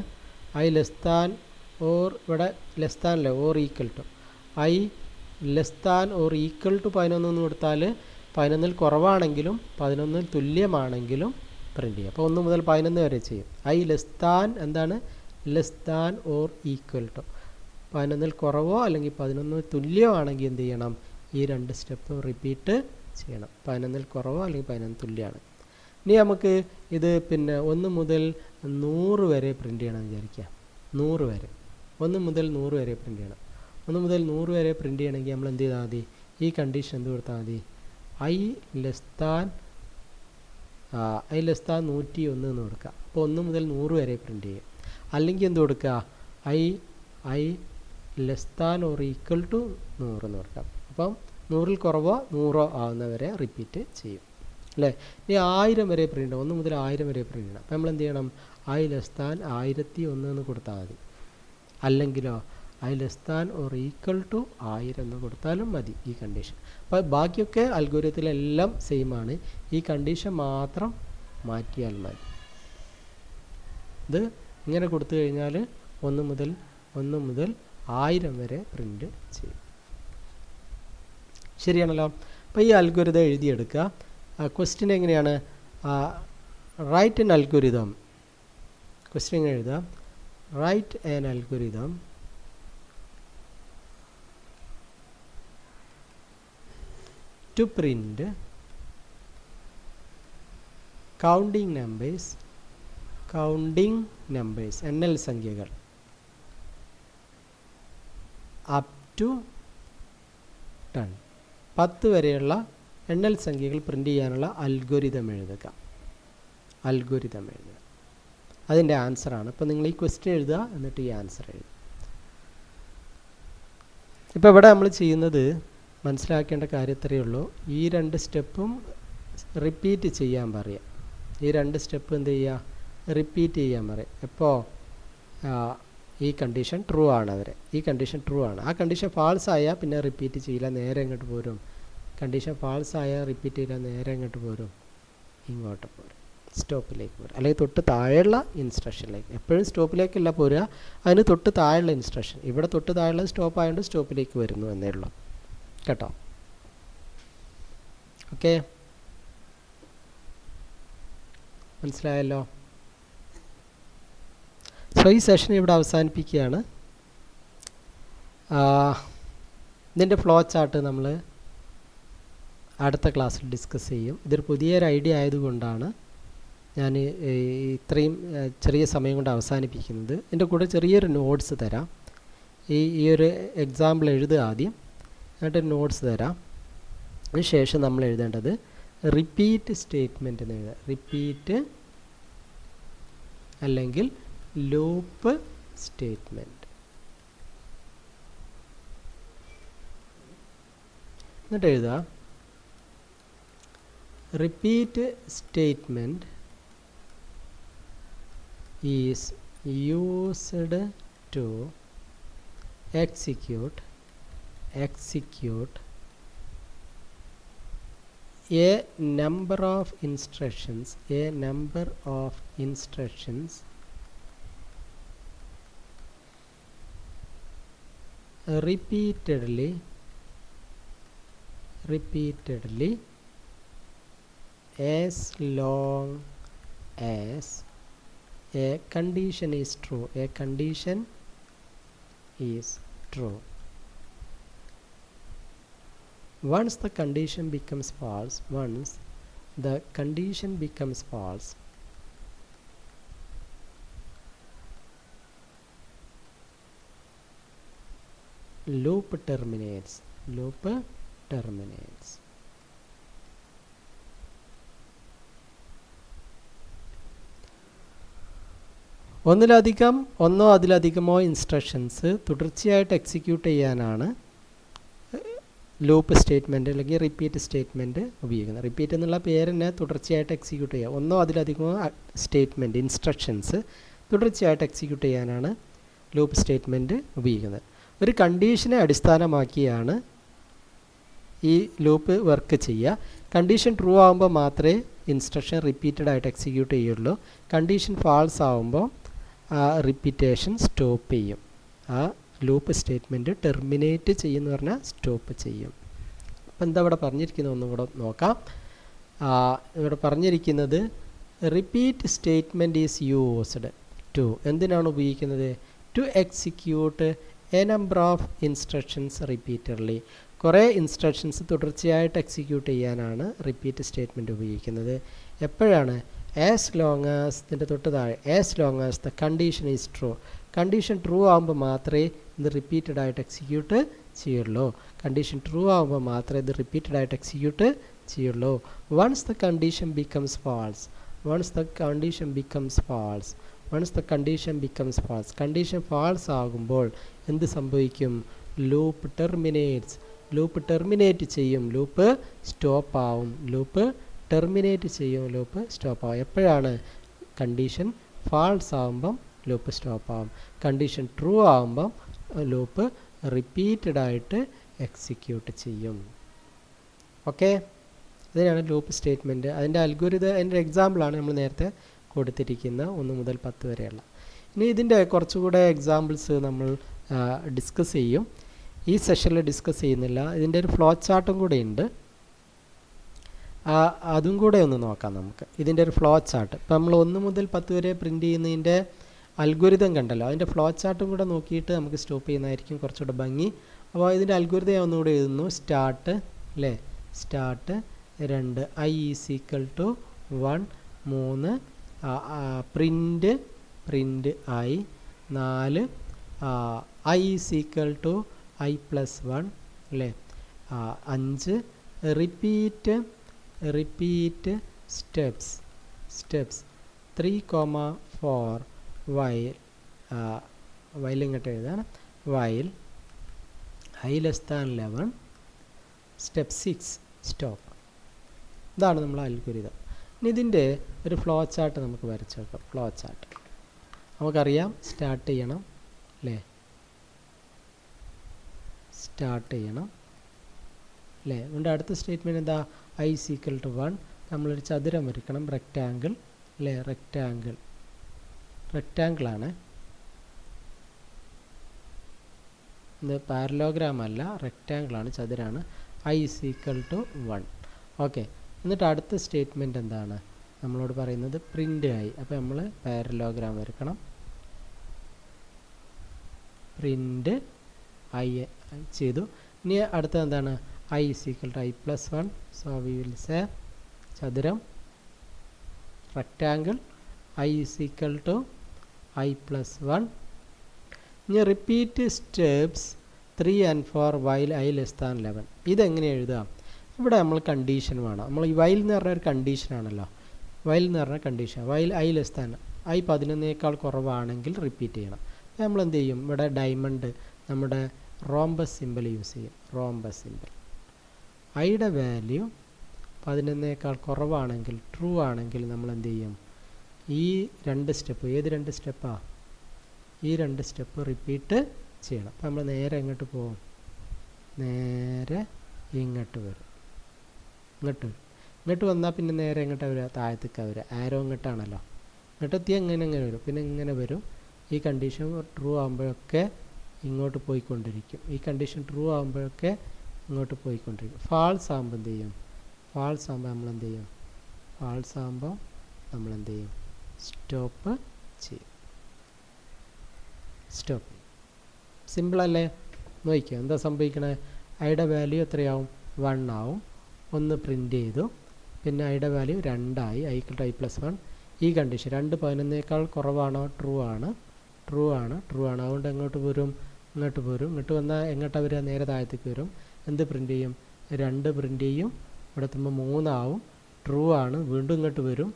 ഐ ലെസ് ദാൻ ഓർ, ഇവിടെ ലെസ് ദാൻ അല്ലേ, or equal to. I less than or equal to 11 എന്ന് കൊടുത്താൽ 11 കുറവാണെങ്കിലും 11 തുല്യമാണെങ്കിലും പ്രിൻ്റ് ചെയ്യും. അപ്പോൾ 1 മുതൽ 11 വരെ ചെയ്യും. ഐ ലെസ് ദാൻ എന്താണ്? Less than or equal to. 11 കുറവോ അല്ലെങ്കിൽ 11 തുല്യമാണെങ്കിൽ എന്ത് ചെയ്യണം? ഈ 2 സ്റ്റെപ്പ് റിപ്പീറ്റ് ചെയ്യണം. 11 കുറവോ അല്ലെങ്കിൽ 11 തുല്യമാണ്. ഇനി നമുക്ക് ഇത് പിന്നെ 1 മുതൽ 100 വരെ പ്രിൻ്റ് ചെയ്യണം വിചാരിക്കുക. 100 വരെ 1 മുതൽ 100 വരെ പ്രിൻ്റ് ചെയ്യണം. 1 മുതൽ 100 വരെ പ്രിൻ്റ് ചെയ്യണമെങ്കിൽ നമ്മൾ എന്ത് ചെയ്താൽ മതി? ഈ കണ്ടീഷൻ എന്ത് കൊടുത്താൽ മതി? I less than I less than 101 എന്ന് കൊടുക്കുക. അപ്പോൾ 1 മുതൽ 100 വരെ പ്രിൻ്റ് ചെയ്യും. അല്ലെങ്കിൽ എന്ത് കൊടുക്കുക, I less than or equal to 100 എന്ന് കൊടുക്കാം. അപ്പം 100ൽ കുറവോ 100 ആവുന്നവരെ റിപ്പീറ്റ് ചെയ്യും അല്ലേ. ഇനി 1000 വരെ പ്രിൻ്റ്, 1 മുതൽ 1000 വരെ പ്രിൻ്റ് ചെയ്യണം. അപ്പോൾ നമ്മൾ എന്ത് ചെയ്യണം, ഐ ലെസ് ദാൻ 1001 എന്ന് കൊടുത്താൽ മതി. അല്ലെങ്കിലോ I less than or equal to 1000 എന്ന് കൊടുത്താലും മതി ഈ കണ്ടീഷൻ. അപ്പോൾ ബാക്കിയൊക്കെ അൽഗോരിതത്തിലെല്ലാം സെയിം ആണ്. ഈ കണ്ടീഷൻ മാത്രം മാറ്റിയാൽ മതി. ഇത് ഇങ്ങനെ കൊടുത്തു കഴിഞ്ഞാൽ 1 മുതൽ 1000 വരെ പ്രിൻ്റ് ചെയ്യും. ശരിയാണല്ലോ. അപ്പോൾ ഈ അൽഗോരിതം എഴുതിയെടുക്കുക. ക്വസ്റ്റ്യൻ എങ്ങനെയാണ്, റൈറ്റ് എൻ അൽഗോരിതം. ക്വസ്റ്റ്യൻ എങ്ങനെ എഴുതാം, write an algorithm to print counting numbers NL സംഖ്യകൾ up to 10 വരെയുള്ള NL സംഖ്യകൾ പ്രിൻ്റ് ചെയ്യാനുള്ള അൽഗോരിതം എഴുതുക. അതിൻ്റെ ആൻസറാണ്. അപ്പോൾ നിങ്ങൾ ഈ ക്വസ്റ്റ്യൻ എഴുതുക, എന്നിട്ട് ഈ ആൻസർ എഴുതുക. ഇപ്പോൾ ഇവിടെ നമ്മൾ ചെയ്യുന്നത് മനസ്സിലാക്കേണ്ട കാര്യത്രയേ ഉള്ളൂ. ഈ 2 സ്റ്റെപ്പും റിപ്പീറ്റ് ചെയ്യാൻ പറയാം. ഈ 2 സ്റ്റെപ്പ് എന്ത് ചെയ്യുക, റിപ്പീറ്റ് ചെയ്യാൻ പറയാം. എപ്പോൾ ഈ കണ്ടീഷൻ ട്രൂ ആണ് ഈ കണ്ടീഷൻ ട്രൂ ആണ്. ആ കണ്ടീഷൻ ഫാൾസ് ആയാൽ പിന്നെ റിപ്പീറ്റ് ചെയ്യില്ല, നേരെ എങ്ങോട്ട് പോരും. കണ്ടീഷൻ ഫാൾസ് ആയാൽ റിപ്പീറ്റ് ചെയ്യില്ല, നേരെ എങ്ങോട്ട് പോരും, ഇങ്ങോട്ട് പോരും, സ്റ്റോപ്പിലേക്ക് പോരും. അല്ലെങ്കിൽ തൊട്ട് താഴെയുള്ള ഇൻസ്ട്രക്ഷനിലേക്ക്. എപ്പോഴും സ്റ്റോപ്പിലേക്കല്ല പോരുക, അതിന് തൊട്ട് താഴെയുള്ള ഇൻസ്ട്രക്ഷൻ. ഇവിടെ തൊട്ട് താഴെയുള്ള സ്റ്റോപ്പ് ആയതുകൊണ്ട് സ്റ്റോപ്പിലേക്ക് വരുന്നു എന്നേ ഉള്ളൂ കേട്ടോ. ഓക്കെ, മനസ്സിലായല്ലോ. സോ ഈ സെഷൻ ഇവിടെ അവസാനിപ്പിക്കുകയാണ്. ഇതിൻ്റെ ഫ്ലോ ചാർട്ട് നമ്മൾ അടുത്ത ക്ലാസ്സിൽ ഡിസ്കസ് ചെയ്യും. ഇതൊരു പുതിയൊരു ഐഡിയ ആയതുകൊണ്ടാണ് ഞാൻ ഇത്രയും ചെറിയ സമയം കൊണ്ട് അവസാനിപ്പിക്കുന്നത്. ഇതിൻ്റെ കൂടെ ചെറിയൊരു നോട്ട്സ് തരാം. ഈ ഒരു എക്സാമ്പിൾ എഴുതുക ആദ്യം, എന്നിട്ട് നോട്ട്സ് തരാം. അതിനുശേഷം നമ്മൾ എഴുതേണ്ടത് റിപ്പീറ്റ് സ്റ്റേറ്റ്മെൻറ്റ് എന്ന് എഴുതുക. റിപ്പീറ്റ് അല്ലെങ്കിൽ ലൂപ്പ് സ്റ്റേറ്റ്മെൻറ്റ്. എന്നിട്ട് എഴുതുക repeat statement is used to execute a number of instructions repeatedly as long as a condition is true. Once the condition becomes false, loop terminates. ഒന്നോ അതിലധികമോ ഇൻസ്ട്രക്ഷൻസ് തുടർച്ചയായിട്ട് execute ചെയ്യാനാണ് loop statement അല്ലെങ്കിൽ repeat statement ഉപയോഗിക്കുന്നത്. Repeat എന്നുള്ള പേര് തന്നെ തുടർച്ചയായിട്ട് എക്സിക്യൂട്ട് ചെയ്യുക. ഒന്നോ അതിലധികമോ ഇൻസ്ട്രക്ഷൻസ് തുടർച്ചയായിട്ട് എക്സിക്യൂട്ട് ചെയ്യാനാണ് ലൂപ്പ് സ്റ്റേറ്റ്മെൻറ്റ് ഉപയോഗിക്കുന്നത്. ഒരു കണ്ടീഷനെ അടിസ്ഥാനമാക്കിയാണ് ഈ ലൂപ്പ് വർക്ക് ചെയ്യുക. കണ്ടീഷൻ ട്രൂ ആകുമ്പോൾ മാത്രമേ ഇൻസ്ട്രക്ഷൻ റിപ്പീറ്റഡ് ആയിട്ട് എക്സിക്യൂട്ട് ചെയ്യുള്ളൂ. കണ്ടീഷൻ ഫാൾസ് ആകുമ്പോൾ ആ റിപ്പീറ്റേഷൻ സ്റ്റോപ്പ് ചെയ്യും. ആ ലൂപ്പ് സ്റ്റേറ്റ്മെൻറ്റ് ടെർമിനേറ്റ് ചെയ്യുമെന്ന് പറഞ്ഞാൽ സ്റ്റോപ്പ് ചെയ്യും. അപ്പോൾ എന്താ ഇവിടെ പറഞ്ഞിരിക്കുന്നത് ഒന്നും കൂടെ നോക്കാം. ഇവിടെ പറഞ്ഞിരിക്കുന്നത് repeat statement is used to, എന്തിനാണ് ഉപയോഗിക്കുന്നത്, to execute a number of instructions repeatedly. കുറേ ഇൻസ്ട്രക്ഷൻസ് തുടർച്ചയായിട്ട് എക്സിക്യൂട്ട് ചെയ്യാനാണ് റിപ്പീറ്റ് സ്റ്റേറ്റ്മെൻറ്റ് ഉപയോഗിക്കുന്നത്. എപ്പോഴാണ്, ആസ് ലോങ് ആസ്, ഇതിൻ്റെ തൊട്ട് താഴെ, as long as the condition is true. Condition true ആകുമ്പോൾ മാത്രമേ ഇത് റിപ്പീറ്റഡ് ആയിട്ട് എക്സിക്യൂട്ട് ചെയ്യുള്ളൂ. കണ്ടീഷൻ ട്രൂ ആകുമ്പോൾ മാത്രമേ ഇത് റിപ്പീറ്റഡ് ആയിട്ട് എക്സിക്യൂട്ട് ചെയ്യുള്ളൂ. Once the condition becomes false, once the condition becomes false, once the condition becomes false, condition false ആകുമ്പോൾ എന്ത് സംഭവിക്കും? ലൂപ്പ് ടെർമിനേറ്റ്സ്, ലൂപ്പ് ടെർമിനേറ്റ് ചെയ്യും, ലൂപ്പ് സ്റ്റോപ്പ് ആവും, ലൂപ്പ് ടെർമിനേറ്റ് ചെയ്യും, ലൂപ്പ് സ്റ്റോപ്പ് ആവും. എപ്പോഴാണ്? കണ്ടീഷൻ ഫാൾസ് ആകുമ്പം ലൂപ്പ് സ്റ്റോപ്പ് ആവും. കണ്ടീഷൻ ട്രൂ ആകുമ്പം ലൂപ്പ് റിപ്പീറ്റഡ് ആയിട്ട് എക്സിക്യൂട്ട് ചെയ്യും. ഓക്കെ, ഇതിനാണ് ലൂപ്പ് സ്റ്റേറ്റ്മെൻറ്റ്. അതിൻ്റെ അൽഗോരിതം, അതിൻ്റെ എക്സാമ്പിളാണ് നമ്മൾ നേരത്തെ കൊടുത്തിരിക്കുന്ന 1 മുതൽ 10 വരെയുള്ള. ഇനി ഇതിൻ്റെ കുറച്ചുകൂടെ എക്സാമ്പിൾസ് നമ്മൾ ഡിസ്കസ് ചെയ്യും. ഈ സെഷനിൽ ഡിസ്കസ് ചെയ്യുന്നില്ല. ഇതിൻ്റെ ഒരു ഫ്ലോ ചാർട്ടും കൂടെ ഉണ്ട്, അതും കൂടെ ഒന്ന് നോക്കാം നമുക്ക്. ഇതിൻ്റെ ഒരു ഫ്ലോ ചാർട്ട്, ഇപ്പം നമ്മൾ 1 മുതൽ 10 വരെ പ്രിൻറ്റ് ചെയ്യുന്നതിൻ്റെ അൽഗോരിതം കണ്ടല്ലോ, അതിൻ്റെ ഫ്ലോ ചാർട്ടും കൂടെ നോക്കിയിട്ട് നമുക്ക് സ്റ്റോപ്പ് ചെയ്യുന്നതായിരിക്കും കുറച്ചുകൂടെ ഭംഗി. അപ്പോൾ ഇതിൻ്റെ അൽഗോരിതം ഞാൻ ഒന്നുകൂടെ എഴുതുന്നു. സ്റ്റാർട്ട് അല്ലേ, start 2, i = 1, 3 print, print i, 4 i = i + 1 അല്ലേ, 5 repeat, repeat steps, steps 3, 4 while, while ഇങ്ങോട്ട് എഴുതാണ്, വൈൽ i <11 സ്റ്റെപ്പ് 6 സ്റ്റോപ്പ്. ഇതാണ് നമ്മൾ അൽഗോരിതം. ഇനി ഇതിൻ്റെ ഒരു ഫ്ലോ ചാർട്ട് നമുക്ക് വരച്ച് വെക്കാം. ഫ്ലോ ചാർട്ട് നമുക്കറിയാം, സ്റ്റാർട്ട് ചെയ്യണം അല്ലേ, സ്റ്റാർട്ട് ചെയ്യണം അല്ലേ. അതുകൊണ്ട് അടുത്ത സ്റ്റേറ്റ്മെൻറ്റ് എന്താ? i = 1. നമ്മളൊരു ചതുരം വരയ്ക്കണം, റെക്റ്റാങ്കിൾ അല്ലേ, റെക്റ്റാങ്കിൾ, റെക്റ്റാങ്കിളാണ് ഇത്, പാരലോഗ്രാം അല്ല, റെക്റ്റാങ്കിളാണ്, ചതുരാണ്. i = 1. ഓക്കെ, എന്നിട്ട് അടുത്ത സ്റ്റേറ്റ്മെൻറ്റ് എന്താണ് നമ്മളോട് പറയുന്നത്? പ്രിൻ്റ് ആയി. അപ്പോൾ നമ്മൾ പാരലോഗ്രാം വരക്കണം, പ്രിൻ്റ് i ചെയ്തു. ഇനി അടുത്തത് എന്താണ്? i = i + 1. So we will say ചതുരം, റെക്റ്റാങ്കിൾ, i = i + 1. ഇനി repeat steps 3 and 4 while i <11. ഇതെങ്ങനെ എഴുതാം? ഇവിടെ നമ്മൾ കണ്ടീഷൻ വേണം. നമ്മൾ ഈ വൈൽ എന്ന് പറഞ്ഞ ഒരു കണ്ടീഷനാണല്ലോ, വൈൽ എന്ന് പറഞ്ഞ കണ്ടീഷൻ. വൈൽ i <, i 11 കുറവാണെങ്കിൽ റിപ്പീറ്റ് ചെയ്യണം. നമ്മൾ എന്ത് ചെയ്യും? ഇവിടെ ഡയമണ്ട്, നമ്മുടെ റോംബസ് സിമ്പിൾ യൂസ് ചെയ്യും. റോംബസ് സിമ്പിൾ, ഐയുടെ വാല്യൂ 11 കുറവാണെങ്കിൽ, ട്രൂ ആണെങ്കിൽ നമ്മൾ എന്ത് ചെയ്യും? ഈ 2 സ്റ്റെപ്പ്, ഏത് 2 സ്റ്റെപ്പാണ്? ഈ 2 സ്റ്റെപ്പ് റിപ്പീറ്റ് ചെയ്യണം. അപ്പോൾ നമ്മൾ നേരെ എങ്ങോട്ട് പോകും? നേരെ ഇങ്ങോട്ട് വരും, ഇങ്ങോട്ട് വരും. ഇങ്ങോട്ട് വന്നാൽ പിന്നെ നേരെ എങ്ങോട്ടാണ് വരിക? താഴത്തേക്കാണ് വരിക. ആരോ ഇങ്ങോട്ടാണല്ലോ, ഇങ്ങോട്ടെത്തിയാൽ എങ്ങനെ വരും, പിന്നെ ഇങ്ങനെ വരും. ഈ കണ്ടീഷൻ ട്രൂ ആകുമ്പോഴൊക്കെ ഇങ്ങോട്ട് പോയിക്കൊണ്ടിരിക്കും, ഈ കണ്ടീഷൻ ട്രൂ ആകുമ്പോഴൊക്കെ ഇങ്ങോട്ട് പോയിക്കൊണ്ടിരിക്കും. ഫാൾസ് ആകുമ്പോൾ എന്ത് ചെയ്യും? ഫാൾസ് ആകുമ്പോൾ നമ്മൾ എന്ത് ചെയ്യും? ഫാൾസ് ആകുമ്പോൾ നമ്മൾ എന്ത് ചെയ്യും? സ്റ്റോപ്പ് ചെയ്യും, സ്റ്റോപ്പ് ചെയ്യും. സിമ്പിളല്ലേ? നോക്കിക്കുക എന്താ സംഭവിക്കണേ? ഐയുടെ വാല്യൂ എത്രയാവും? 1 ആവും. 1 പ്രിൻ്റ് ചെയ്തു, പിന്നെ ഐയുടെ വാല്യൂ 2 ആയി, i = i + 1. ഈ കണ്ടീഷൻ 2 11 കുറവാണോ? ട്രൂ ആണ്, ട്രൂ ആണ്, ട്രൂ ആണ്. അതുകൊണ്ട് എങ്ങോട്ട് വരും? ഇങ്ങോട്ട് വരും. ഇങ്ങോട്ട് വന്നാൽ എങ്ങോട്ടാണ് വരിക? നേരെ താഴത്തേക്ക് വരും. എന്ത് പ്രിൻ്റ് ചെയ്യും? 2 പ്രിൻ്റ് ചെയ്യും. ഇവിടെ എത്തുമ്പോൾ 3 ആവും, ട്രൂ ആണ്. വീണ്ടും ഇങ്ങോട്ട് വരും,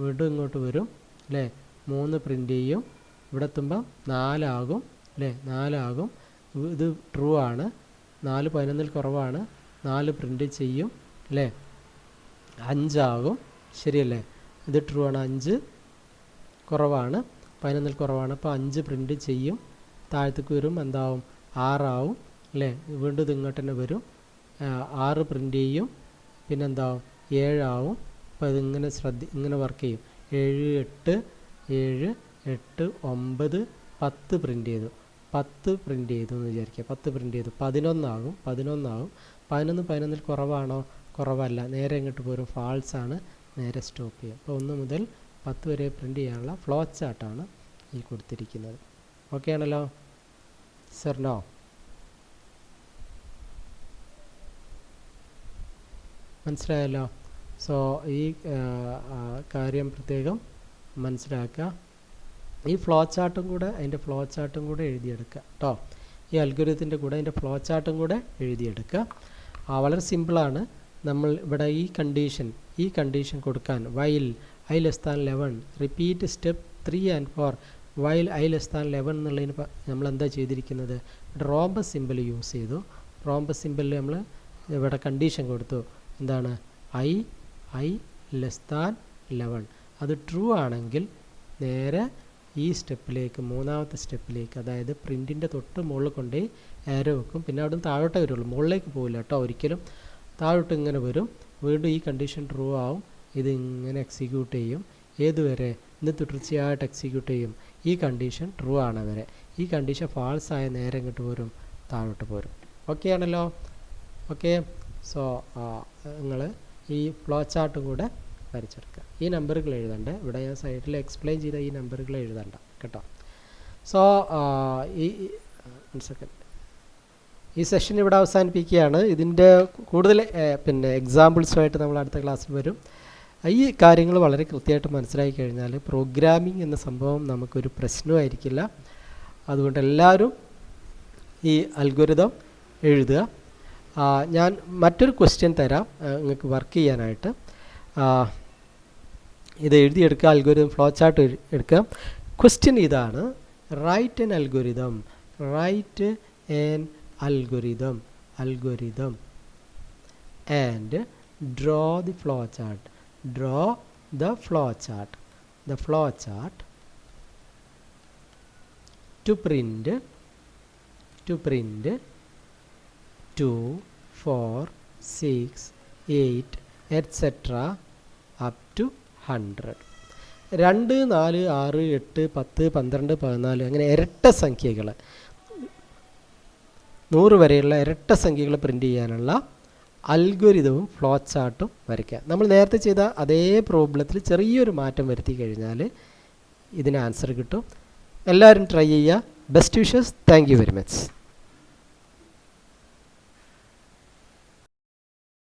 വീണ്ടും ഇങ്ങോട്ട് വരും അല്ലേ. 3 പ്രിൻ്റ് ചെയ്യും. ഇവിടെ എത്തുമ്പോൾ 4 ആകും അല്ലേ, 4 ആകും. ഇത് ട്രൂ ആണ്, 4 11 കുറവാണ്, 4 പ്രിൻ്റ് ചെയ്യും അല്ലേ, 5 ആകും. ശരിയല്ലേ? ഇത് ട്രൂ ആണ്, 5 കുറവാണ്, 11 കുറവാണ്. അപ്പോൾ 5 പ്രിൻ്റ് ചെയ്യും. താഴത്തേക്ക് വരും, എന്താവും? 6 ആവും അല്ലേ. വീണ്ടും ഇത് ഇങ്ങോട്ട് തന്നെ വരും, 6 പ്രിൻ്റ് ചെയ്യും. പിന്നെന്താവും? 7 ആവും. അപ്പോൾ ഇതിങ്ങനെ ഇങ്ങനെ വർക്ക് ചെയ്യും. 7 8 7 8 9 10 പ്രിൻ്റ് ചെയ്തു. 10 പ്രിൻ്റ് ചെയ്തു എന്ന് വിചാരിക്കുക. 10 പ്രിൻ്റ് ചെയ്തു, 11 ആകും. 11 ആകും. 11 11 കുറവാണോ? കുറവല്ല. നേരെ ഇങ്ങോട്ട് പോരും, ഫാൾസ് ആണ്. നേരെ സ്റ്റോപ്പ് ചെയ്യും. അപ്പോൾ 1 മുതൽ 10 വരെ പ്രിൻ്റ് ചെയ്യാനുള്ള ഫ്ലോ ചാർട്ടാണ് ഈ കൊടുത്തിരിക്കുന്നത്. ഓക്കെ ആണല്ലോ? Sir no? മനസ്സിലായല്ലോ? സോ ഈ കാര്യം പ്രത്യേകം മനസ്സിലാക്കുക. ഈ ഫ്ലോ ചാർട്ടും കൂടെ, അതിൻ്റെ ഫ്ലോ ചാർട്ടും കൂടെ എഴുതിയെടുക്കുക കേട്ടോ. ഈ അൽഗോരിതത്തിൻ്റെ കൂടെ അതിൻ്റെ ഫ്ലോ ചാർട്ടും കൂടെ എഴുതിയെടുക്കുക. വളരെ സിമ്പിളാണ്. നമ്മൾ ഇവിടെ ഈ കണ്ടീഷൻ കൊടുക്കാൻ while I less than 11 repeat step 3 and 4 while I less than 11 എന്നുള്ളതിന് നമ്മൾ എന്താ ചെയ്തിരിക്കുന്നത് റോംബസ് സിമ്പിൾ യൂസ് ചെയ്തു റോംബസ് സിമ്പിളിൽ നമ്മൾ ഇവിടെ കണ്ടീഷൻ കൊടുത്തു എന്താണ് I less than 11 അത് ട്രൂ ആണെങ്കിൽ നേരെ ഈ സ്റ്റെപ്പിലേക്ക് മൂന്നാമത്തെ സ്റ്റെപ്പിലേക്ക് അതായത് പ്രിൻറ്റിൻ്റെ തൊട്ട് മുകളിൽ കൊണ്ടുപോയി ആരോ വെക്കും പിന്നെ അവിടെ നിന്ന് താഴോട്ടേ വരുള്ളൂ മുകളിലേക്ക് പോകില്ല കേട്ടോ ഒരിക്കലും താഴോട്ട് ഇങ്ങനെ വരും വീണ്ടും ഈ കണ്ടീഷൻ ട്രൂ ആവും ഇത് ഇങ്ങനെ എക്സിക്യൂട്ട് ചെയ്യും ഏതുവരെ ഇത് തുടർച്ചയായിട്ട് എക്സിക്യൂട്ട് ചെയ്യും ഈ കണ്ടീഷൻ ട്രൂ ആണ് വരെ ഈ കണ്ടീഷൻ ഫാൾസ് ആയ നേരെ ഇങ്ങോട്ട് വരും താഴോട്ട് പോരും ഓക്കെ ആണല്ലോ ഓക്കെ സോ നിങ്ങൾ ഈ ഫ്ലോ ചാർട്ടും കൂടെ വരച്ചെടുക്കുക ഈ നമ്പറുകൾ എഴുതണ്ട ഇവിടെ ഞാൻ സൈഡിൽ എക്സ്പ്ലെയിൻ ചെയ്ത ഈ നമ്പറുകൾ എഴുതണ്ട കേട്ടോ സോ ഈ സെഷൻ ഇവിടെ അവസാനിപ്പിക്കുകയാണ് ഇതിൻ്റെ കൂടുതൽ പിന്നെ എക്സാമ്പിൾസുമായിട്ട് നമ്മൾ അടുത്ത ക്ലാസ്സിൽ വരും ഈ കാര്യങ്ങൾ വളരെ കൃത്യമായിട്ട് മനസ്സിലാക്കി കഴിഞ്ഞാൽ പ്രോഗ്രാമിംഗ് എന്ന സംഭവം നമുക്കൊരു പ്രശ്നമായിരിക്കില്ല അതുകൊണ്ട് എല്ലാവരും ഈ അൽഗോരിതം എഴുതുക ഞാൻ മറ്റൊരു ക്വസ്റ്റ്യൻ തരാം നിങ്ങൾക്ക് വർക്ക് ചെയ്യാനായിട്ട് ഇത് എഴുതിയെടുക്കുക അൽഗോരിതം ഫ്ലോ ചാർട്ട് എടുക്കുക ക്വസ്റ്റ്യൻ ഇതാണ് write an algorithm and draw the flow chart to print 2 4 6 8 etc up to 100 2 4 6 8 10 12 14 അങ്ങനെ ഇരട്ട സംഖ്യകൾ 100 വരെയുള്ള ഇരട്ട സംഖ്യകൾ പ്രിൻ്റ് ചെയ്യാനുള്ള അൽഗോരിതവും ഫ്ലോ ചാർട്ടും വരയ്ക്കുക നമ്മൾ നേരത്തെ ചെയ്ത അതേ പ്രോബ്ലത്തിൽ ചെറിയൊരു മാറ്റം വരുത്തി കഴിഞ്ഞാൽ ഇതിന് ആൻസർ കിട്ടും എല്ലാവരും ട്രൈ ചെയ്യുക best wishes thank you very much